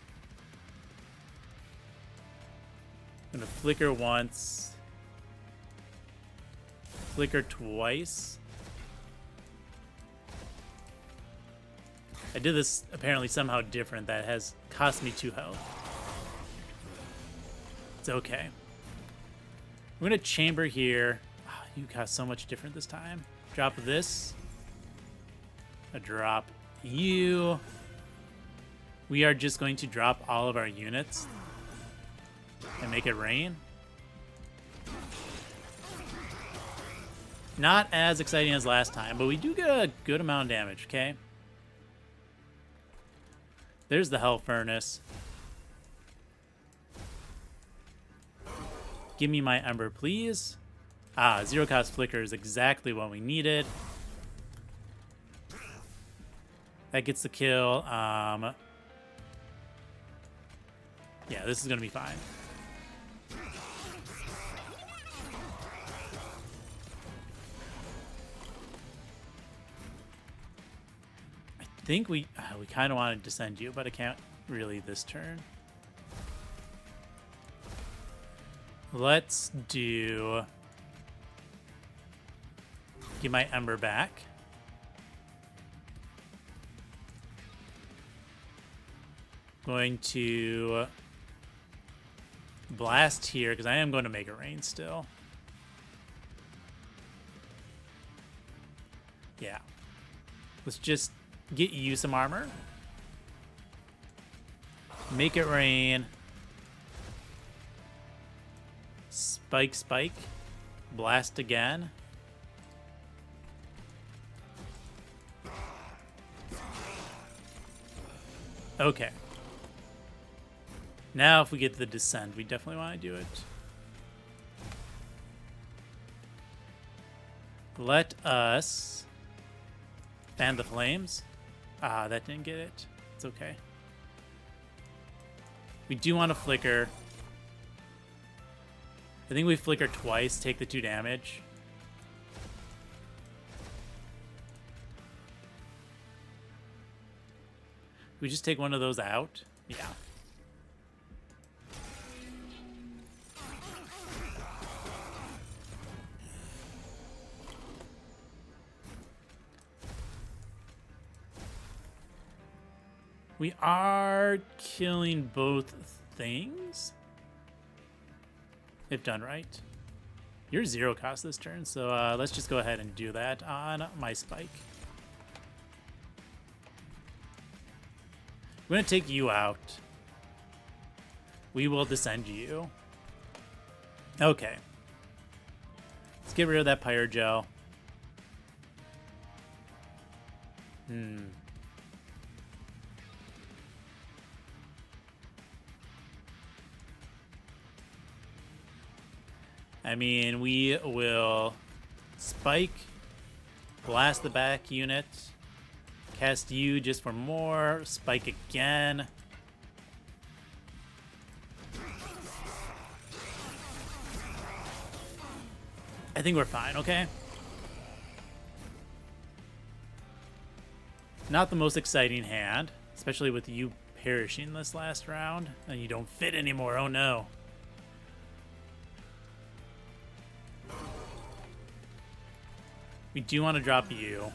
I'm gonna flicker once. flicker twice. I did this apparently somehow different. That has cost me 2 health. It's okay. I'm gonna chamber here. Oh, you got so much different this time. Drop this. A drop you. We are just going to drop all of our units and make it rain. Not as exciting as last time, but we do get a good amount of damage, okay? There's the Hell Furnace. Give me my Ember, please. Ah, zero cost flicker is exactly what we needed. That gets the kill. Yeah, this is gonna be fine. I think we kind of wanted to send you, but I can't really this turn. Let's do... Get my Ember back. Going to blast here, because I am going to make it rain still. Yeah. Let's just get you some armor. Make it rain. Spike, spike. Blast again. Okay. Now if we get the descent, we definitely want to do it. Let us fan the flames. Ah, that didn't get it. It's okay. We do want to flicker. I think we flicker twice, take the 2 damage. We just take one of those out? Yeah. We are killing both things, if done right. You're 0 cost this turn, so let's just go ahead and do that on my spike. I'm going to take you out. We will descend you. Okay. Let's get rid of that Pyre Gel. I mean, we will spike, blast the back unit, cast you just for more, spike again. I think we're fine, okay? Not the most exciting hand, especially with you perishing this last round, and you don't fit anymore, oh no. We do want to drop you.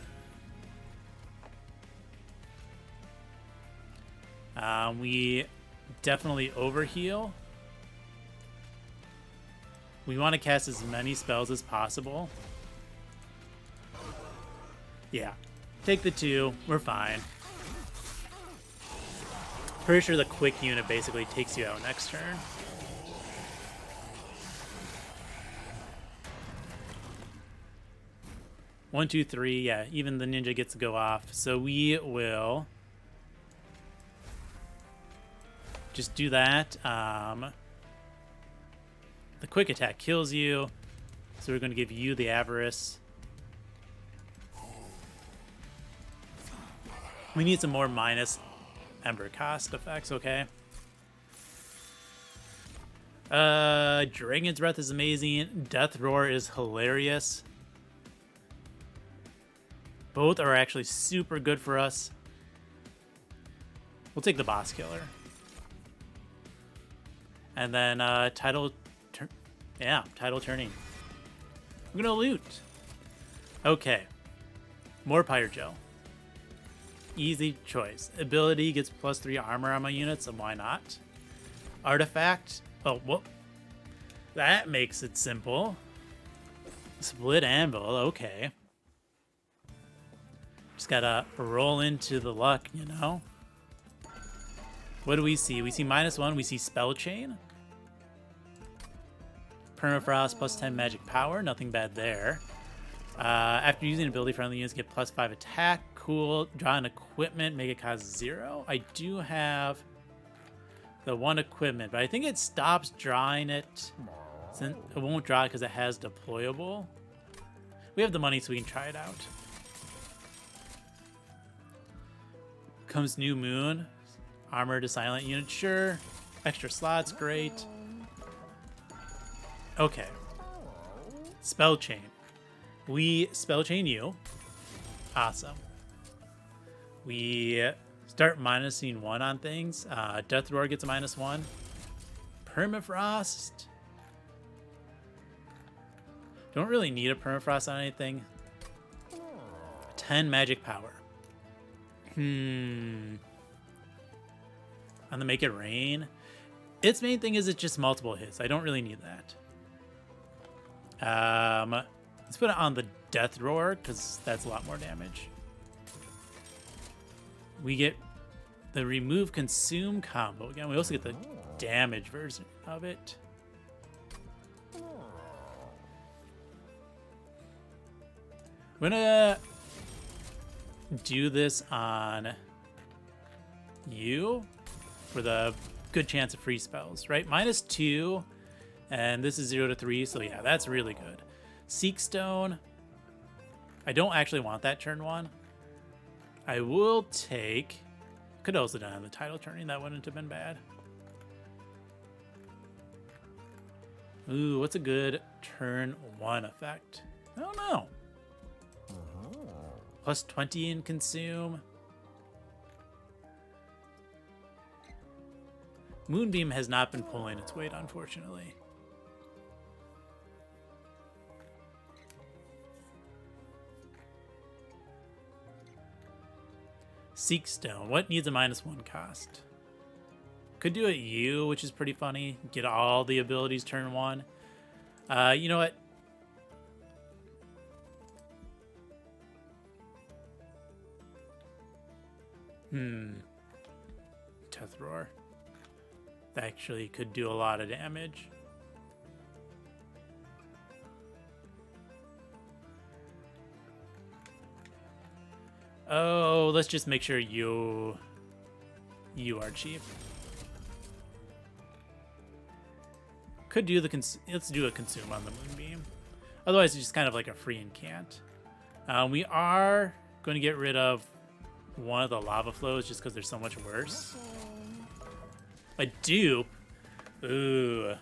We definitely overheal. We want to cast as many spells as possible. Yeah. Take the 2. We're fine. Pretty sure the quick unit basically takes you out next turn. One, two, three. Yeah, even the ninja gets to go off. So we will just do that. The quick attack kills you. So we're going to give you the Avarice. We need some more minus Ember cost effects, okay? Dragon's Breath is amazing. Death Roar is hilarious. Both are actually super good for us. We'll take the Boss Killer. And then Tidal Turning. We're gonna loot. Okay. More Pyrogel. Easy choice. Ability gets +3 armor on my units, so why not? Artifact. Oh, whoop. That makes it simple. Split anvil. Okay. Just gotta roll into the luck, you know? What do we see? We see -1. We see Spell Chain. Permafrost +10 magic power. Nothing bad there. After using ability, friendly units get +5 attack. Cool. Draw an equipment. Make it cost 0. I do have the one equipment, but I think it stops drawing it. Since it won't draw it because it has deployable. We have the money, so we can try it out. Comes New Moon. Armor to silent unit. Sure. Extra slots. Great. Okay. Spell Chain. We Spell Chain you. Awesome. We start minusing 1 on things. Death Roar gets a -1. Permafrost. Don't really need a Permafrost on anything. 10 magic power. On the Make It Rain. Its main thing is it's just multiple hits. I don't really need that. Let's put it on the Death Roar, because that's a lot more damage. We get the Remove Consume combo. Again, we also get the damage version of it. I'm gonna do this on you for the good chance of free spells, right? -2, and this is 0 to 3, so yeah, that's really good. Seek Stone. I don't actually want that turn 1. I will take... Could also done on the title turning. That wouldn't have been bad. Ooh, what's a good turn 1 effect? I don't know. +20 in Consume. Moonbeam has not been pulling its weight, unfortunately. Seek Stone. What needs a -1 cost? Could do it you, which is pretty funny. Get all the abilities turn 1. You know what? Death Roar. That actually could do a lot of damage. Oh, let's just make sure you are cheap. Could do the let's do a Consume on the Moonbeam. Otherwise, it's just kind of like a free incant. We are going to get rid of one of the lava flows just because they're so much worse. A dupe? Ooh.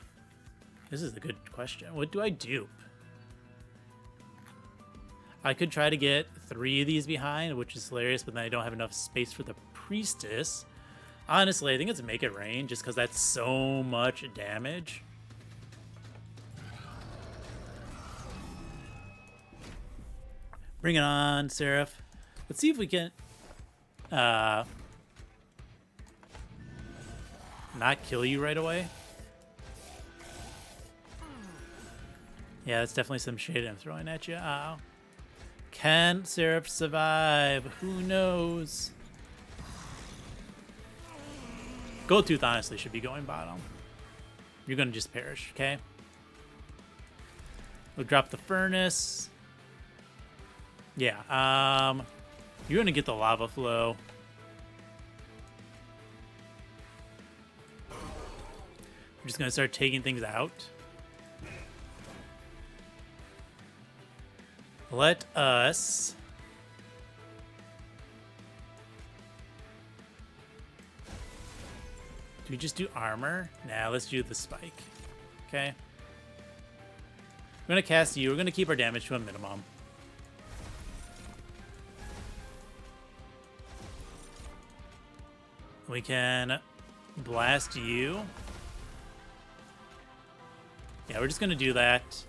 This is a good question. What do I dupe? I could try to get 3 of these behind, which is hilarious, but then I don't have enough space for the Priestess. Honestly, I think it's Make It Rain just because that's so much damage. Bring it on, Seraph. Let's see if we can not kill you right away. Yeah, that's definitely some shade I'm throwing at you. Ow. Can Seraph survive? Who knows? Goldtooth honestly should be going bottom. You're gonna just perish, okay? We'll drop the furnace. Yeah, you're gonna get the lava flow. We're just gonna start taking things out. Let us do we just do armor? Nah, let's do the spike. Okay. We're gonna cast you. We're gonna keep our damage to a minimum. We can blast you. Yeah, we're just gonna do that.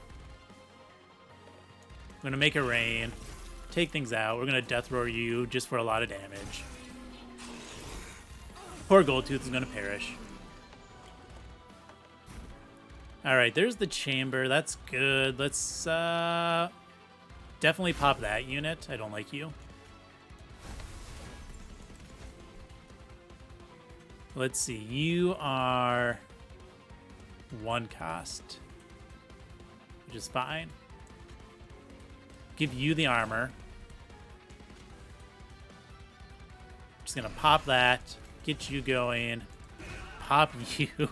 We're gonna make it rain. Take things out. We're gonna death roar you just for a lot of damage. Poor Goldtooth is gonna perish. Alright, there's the chamber. That's good. Let's definitely pop that unit. I don't like you. Let's see. You are 1 cost, which is fine. Give you the armor. Just gonna pop that. Get you going. Pop you.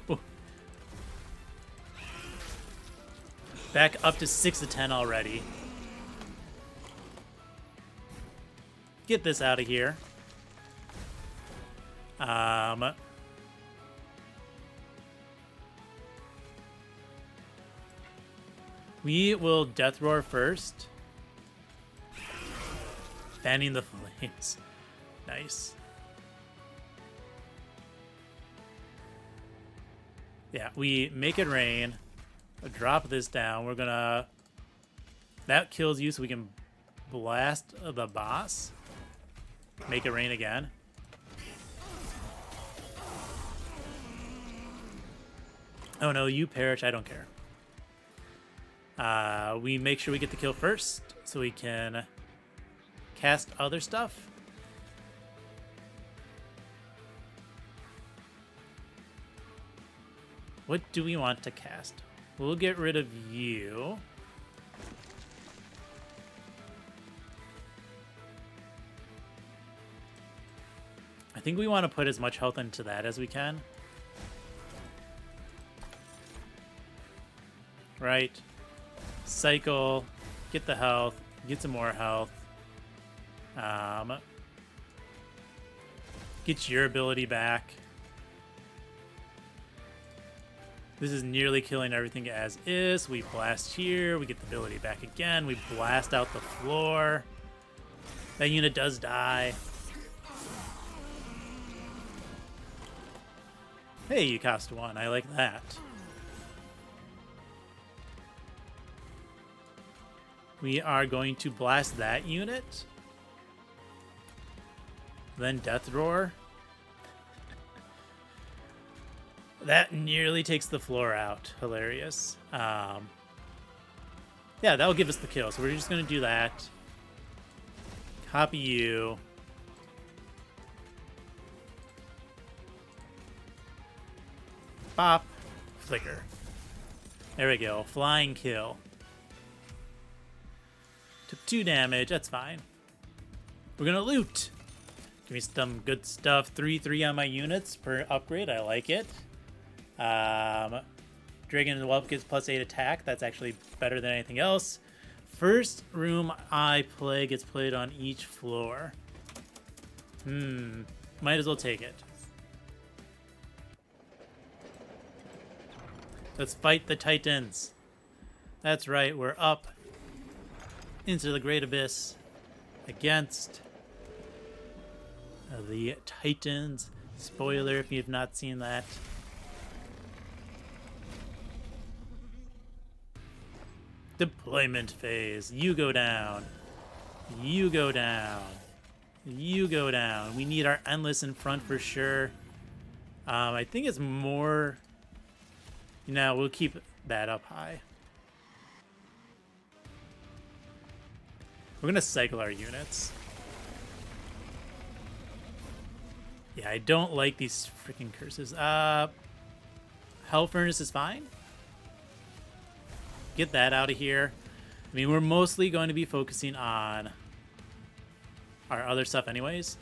Back up to 6 of 10 already. Get this out of here. We will death roar first. Fanning the flames. Nice. Yeah, we make it rain. Drop this down. We're gonna... That kills you so we can blast the boss. Make it rain again. Oh no, you perish. I don't care. We make sure we get the kill first so we can cast other stuff. What do we want to cast? We'll get rid of you. I think we want to put as much health into that as we can. Right. Cycle. Get the health. Get some more health. Get your ability back. This is nearly killing everything as is. We blast here. We get the ability back again. We blast out the floor. That unit does die. Hey, you cost 1. I like that. We are going to blast that unit. Then Death Roar. That nearly takes the floor out. Hilarious. Yeah, that'll give us the kill. So we're just going to do that. Copy you. Bop. Flicker. There we go. Flying kill. Took 2 damage. That's fine. We're going to loot. Give me some good stuff. 3/3 on my units per upgrade. I like it. Dragon and the Whelp gives +8 attack. That's actually better than anything else. First room I play gets played on each floor. Might as well take it. Let's fight the Titans. That's right, we're up into the Great Abyss against the Titans. Spoiler if you've not seen that. Deployment phase. You go down. You go down. You go down. We need our Endless in front for sure. I think it's more... No, we'll keep that up high. We're going to cycle our units. Yeah, I don't like these freaking curses. Hell Furnace is fine. Get that out of here. I mean, we're mostly going to be focusing on our other stuff anyways.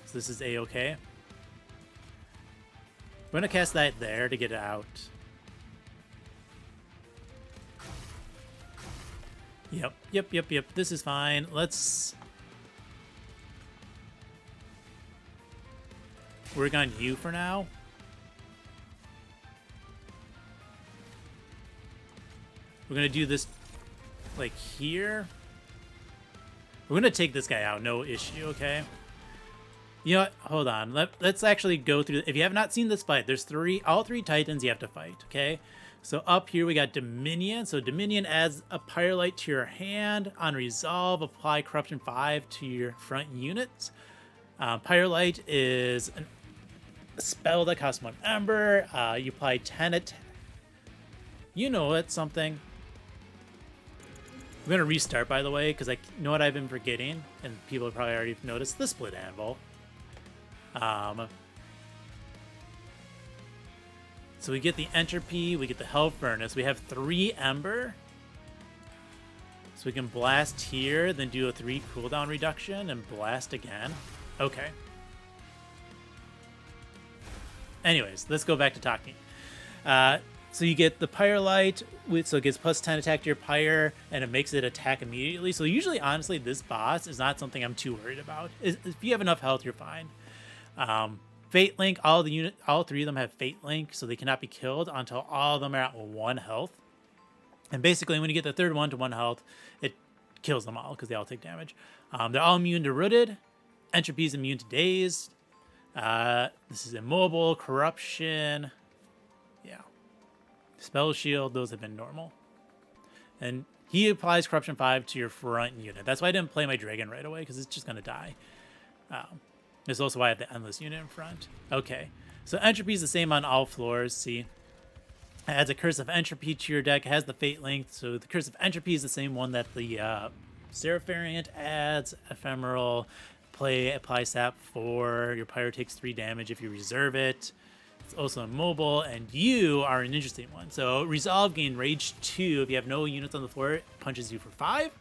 So this is A-okay. We're going to cast that there to get it out. Yep. This is fine. Let's work on you for now. We're going to do this like here. We're going to take this guy out. No issue, okay? You know what? Hold on. Let's actually go through. If you have not seen this fight, there's all three Titans you have to fight, okay? So up here we got Dominion. So Dominion adds a Pyrelight to your hand. On resolve, apply Corruption 5 to your front units. Pyrelight is a spell that costs 1 Ember. You apply 10 attack. You know it's something. I'm going to restart, by the way, because I know what I've been forgetting, and people have probably already noticed the Split Anvil. So we get the Entropy, we get the Hell Furnace, we have 3 Ember. So we can blast here, then do a 3 cooldown reduction, and blast again. Okay. Anyways, let's go back to talking. So you get the Pyrelight, so it gives plus 10 attack to your Pyre, and it makes it attack immediately. So usually, honestly, this boss is not something I'm too worried about. If you have enough health, you're fine. Fate Link, all 3 of them have Fate Link, so they cannot be killed until all of them are at 1 health. And basically, when you get the third one to 1 health, it kills them all because they all take damage. They're all immune to Rooted. Entropy is immune to Dazed. This is Immobile, Corruption. Yeah. Spell Shield, those have been normal. And he applies Corruption 5 to your front unit. That's why I didn't play my Dragon right away, because it's just going to die. This is also why I have the Endless unit in front. Okay, so Entropy is the same on all floors, see? It adds a Curse of Entropy to your deck. It has the Fate Link, so the Curse of Entropy is the same one that the Seraph variant adds. Ephemeral, apply Sap 4. Your Pyre takes 3 damage if you reserve it. It's also immobile, and you are an interesting one. So Resolve, gain Rage 2. If you have no units on the floor, it punches you for 5.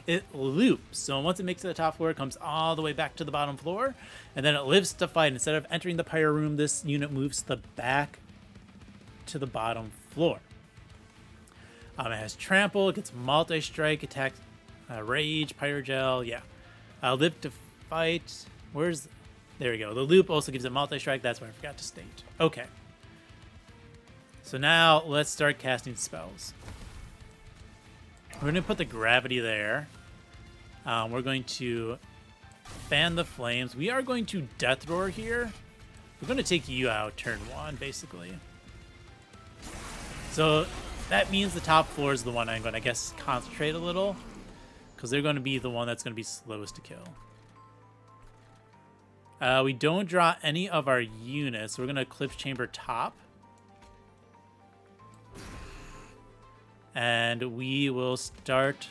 It loops, so once it makes it to the top floor, it comes all the way back to the bottom floor, and then it lives to fight. Instead of entering the Pyre room, this unit moves the back to the bottom floor. It has Trample, it gets Multi-Strike, attack, Rage, Pyrogel, yeah. Live to fight, there we go. The loop also gives it Multi-Strike, that's what I forgot to state. Okay. So now, let's start casting spells. We're going to put the Gravity there. We're going to fan the flames. We are going to Death Roar here. We're going to take you out turn 1, basically. So that means the top floor is the one I'm going to, I guess, concentrate a little, because they're going to be the one that's going to be slowest to kill. We don't draw any of our units, so we're going to Eclipse Chamber top. And we will start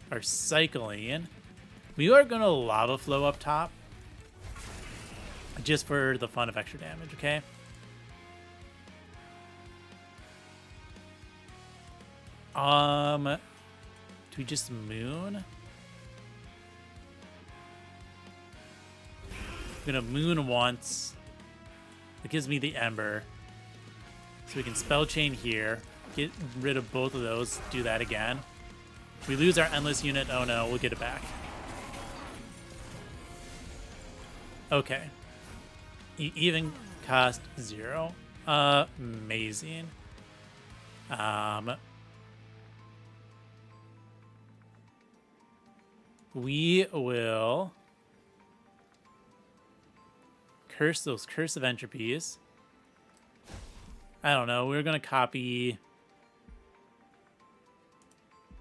our cycling. We are going to Lava Flow up top, just for the fun of extra damage, okay? Do we just Moon? I'm gonna Moon once. It gives me the Ember. So we can Spell Chain here. Get rid of both of those. Do that again. If we lose our Endless unit, oh no, we'll get it back. Okay. Even cost 0. Amazing. We will curse those Curse of Entropies. I don't know. We're going to copy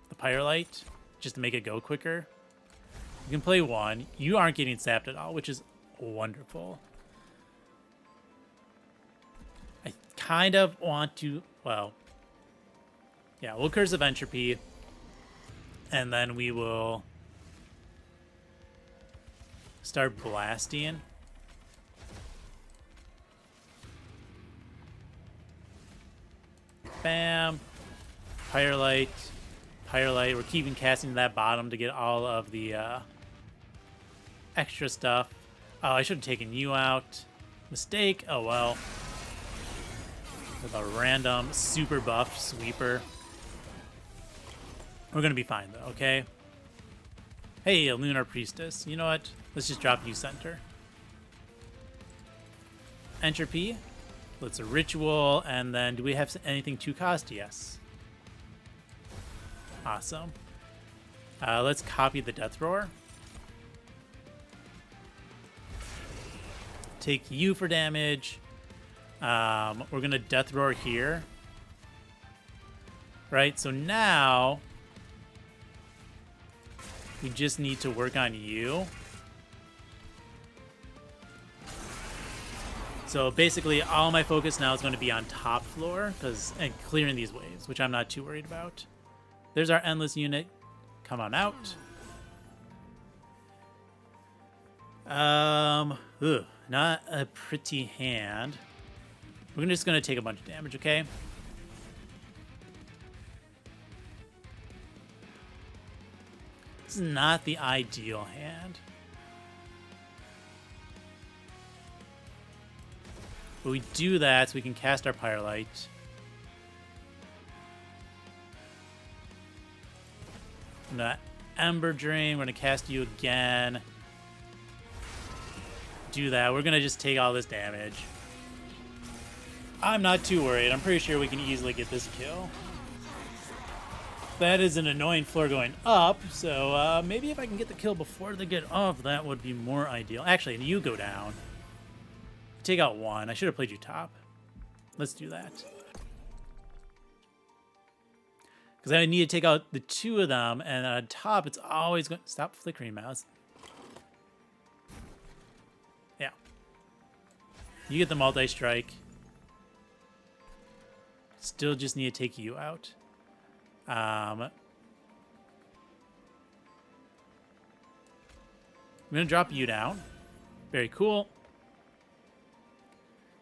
the Pyrelight just to make it go quicker. You can play 1. You aren't getting sapped at all, which is wonderful. I kind of want to, well, yeah, we'll Curse of Entropy, and then we will start blasting. Bam. Pyrelight. Pyrelight. We're keeping casting to that bottom to get all of the extra stuff. Oh, I should have taken you out. Mistake. Oh, well. With a random super buff sweeper. We're going to be fine, though, okay? Hey, a Lunar Priestess. You know what? Let's just drop you center. Entropy. Let's a Ritual, and then do we have anything to cost? Yes. Awesome. Let's copy the Death Roar. Take you for damage. We're going to Death Roar here. right? So now we just need to work on you. So basically, all my focus now is going to be on top floor and clearing these waves, which I'm not too worried about. There's our endless unit. Come on out. Not a pretty hand. We're just going to take a bunch of damage, okay? This is not the ideal hand. But we do that so we can cast our Pyrelight. I'm gonna Ember Drain. We're gonna cast you again. Do that. We're gonna just take all this damage. I'm not too worried. I'm pretty sure we can easily get this kill. That is an annoying floor going up, so maybe if I can get the kill before they get off, that would be more ideal. Actually, you go down. Take out one. I should have played you top. Let's do that. Because I need to take out the two of them, and on top, it's always going to... Stop flickering, mouse. Yeah. You get the multi-strike. Still just need to take you out. I'm going to drop you down. Very cool.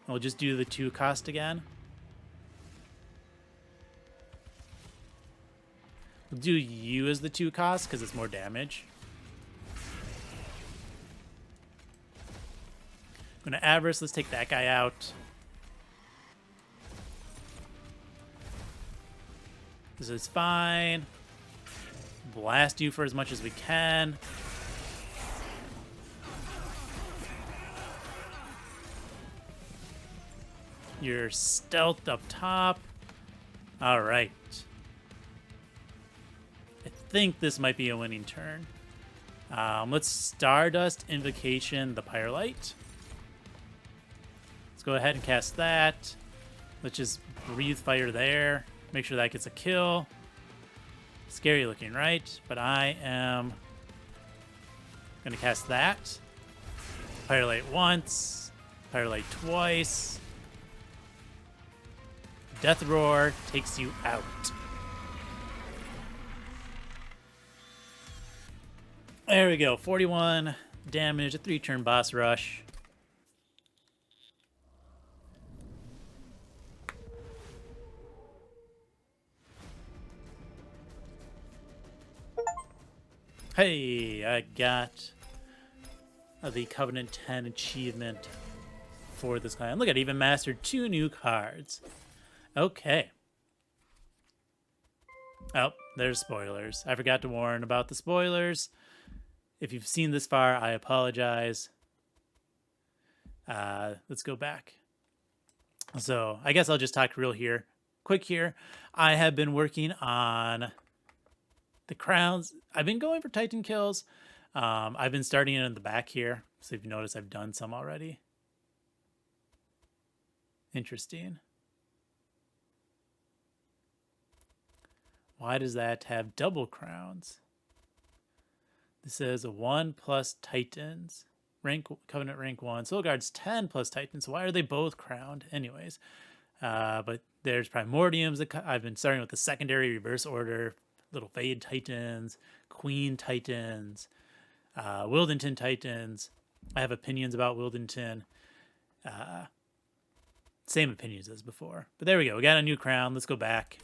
We'll just do the 2 cost again. We'll do you as the 2 cost because it's more damage. I'm going to Avarice. Let's take that guy out. This is fine. Blast you for as much as we can. You're stealthed up top. All right. I think this might be a winning turn. Let's Stardust Invocation the Pyrelight. Let's go ahead and cast that. Let's just breathe fire there. Make sure that gets a kill. Scary looking, right? But I am going to cast that. Pyrelight once. Pyrelight twice. Death Roar takes you out. There we go. 41 damage, a 3-turn boss rush. Hey, I got the Covenant 10 achievement for this clan. Look, I even mastered 2 new cards. Okay. Oh, there's spoilers. I forgot to warn about the spoilers. If you've seen this far, I apologize. Let's go back. So I guess I'll just talk quick here. I have been working on the crowns. I've been going for Titan kills. I've been starting it in the back here. So if you notice, I've done some already. Interesting. Why does that have double crowns? This says 1+ Titans. Covenant rank 1. Soul Guard's 10+ Titans. So why are they both crowned? Anyways. But there's Primordiums. I've been starting with the secondary reverse order. Little Fade Titans. Queen Titans. Wildenton Titans. I have opinions about Wildenton. Same opinions as before. But there we go. We got a new crown. Let's go back.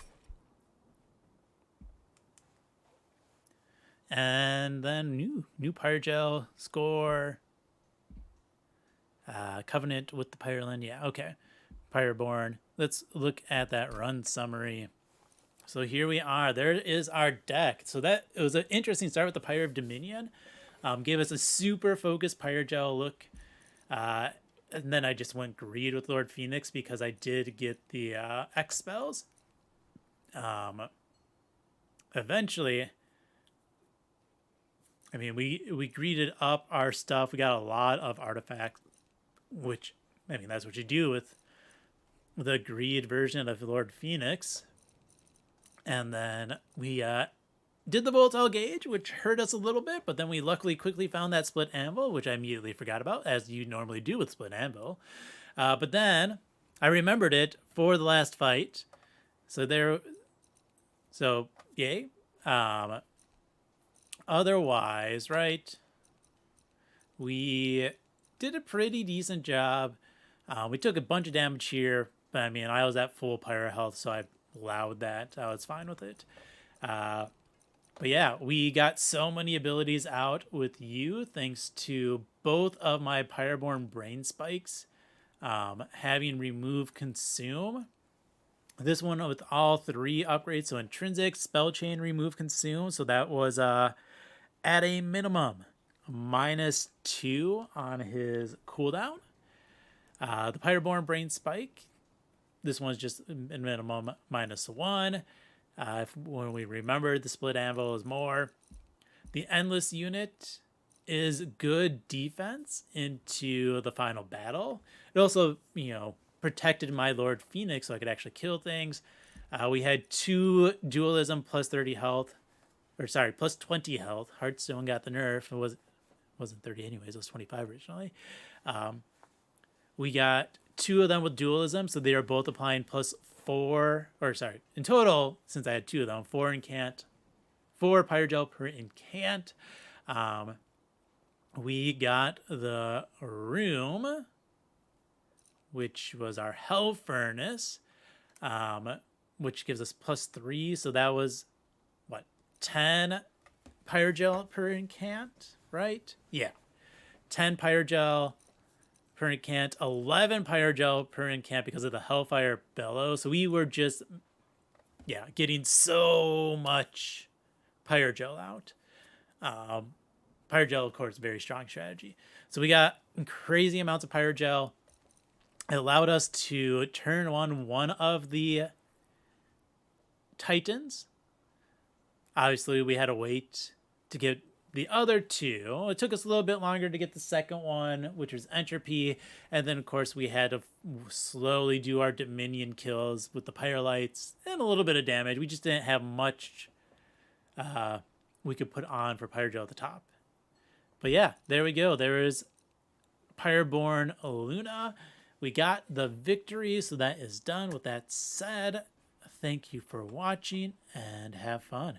And then new Pyrogel score. Covenant with the Pyreland. Yeah, okay. Pyreborne. Let's look at that run summary. So here we are. There is our deck. So it was an interesting start with the Pyre of Dominion. Gave us a super focused Pyrogel look. And then I just went greed with Lord Phoenix because I did get the X spells. Eventually, I mean, we greeded up our stuff. We got a lot of artifacts, which, I mean, that's what you do with the greed version of Lord Phoenix. And then we did the volatile gauge, which hurt us a little bit, but then we luckily quickly found that split anvil, which I immediately forgot about, as you normally do with split anvil. But then I remembered it for the last fight. So yay. Otherwise, right, we did a pretty decent job. We took a bunch of damage here, but I mean, I was at full pyro health, so I allowed that. I was fine with it. But yeah, we got so many abilities out with you thanks to both of my Pyreborne brain spikes having remove consume. This one with all 3 upgrades, so intrinsic, spell chain, remove consume. So that was at a minimum -2 on his cooldown. The Pyreborne brain spike, this one's just a minimum -1. When we remember, the split anvil is more. The endless unit is good defense into the final battle. It also, protected my Lord Phoenix so I could actually kill things. We had 2 dualism plus 30 health, or sorry, plus 20 health. Hearthstone got the nerf. It wasn't 30 anyways. It was 25 originally. We got 2 of them with dualism, so they are both applying +4, or sorry, in total, since I had 2 of them, 4 incant, 4 pyrogel per incant. We got the room, which was our hell furnace, which gives us +3. So that was what, 10 pyrogel per incant, right? Yeah, 10 pyrogel per incant, 11 pyrogel per incant because of the Hellfire Bellow. So we were just, getting so much pyrogel out. Pyrogel, of course, very strong strategy. So we got crazy amounts of pyrogel. It allowed us to turn on one of the Titans. Obviously, we had to wait to get the other 2. It took us a little bit longer to get the second one, which was Entropy. And then, of course, we had to slowly do our Dominion kills with the Pyrolites and a little bit of damage. We just didn't have much we could put on for Pyrogel at the top. But yeah, there we go. There is Pyreborne Luna. We got the victory, so that is done. With that said, thank you for watching and have fun.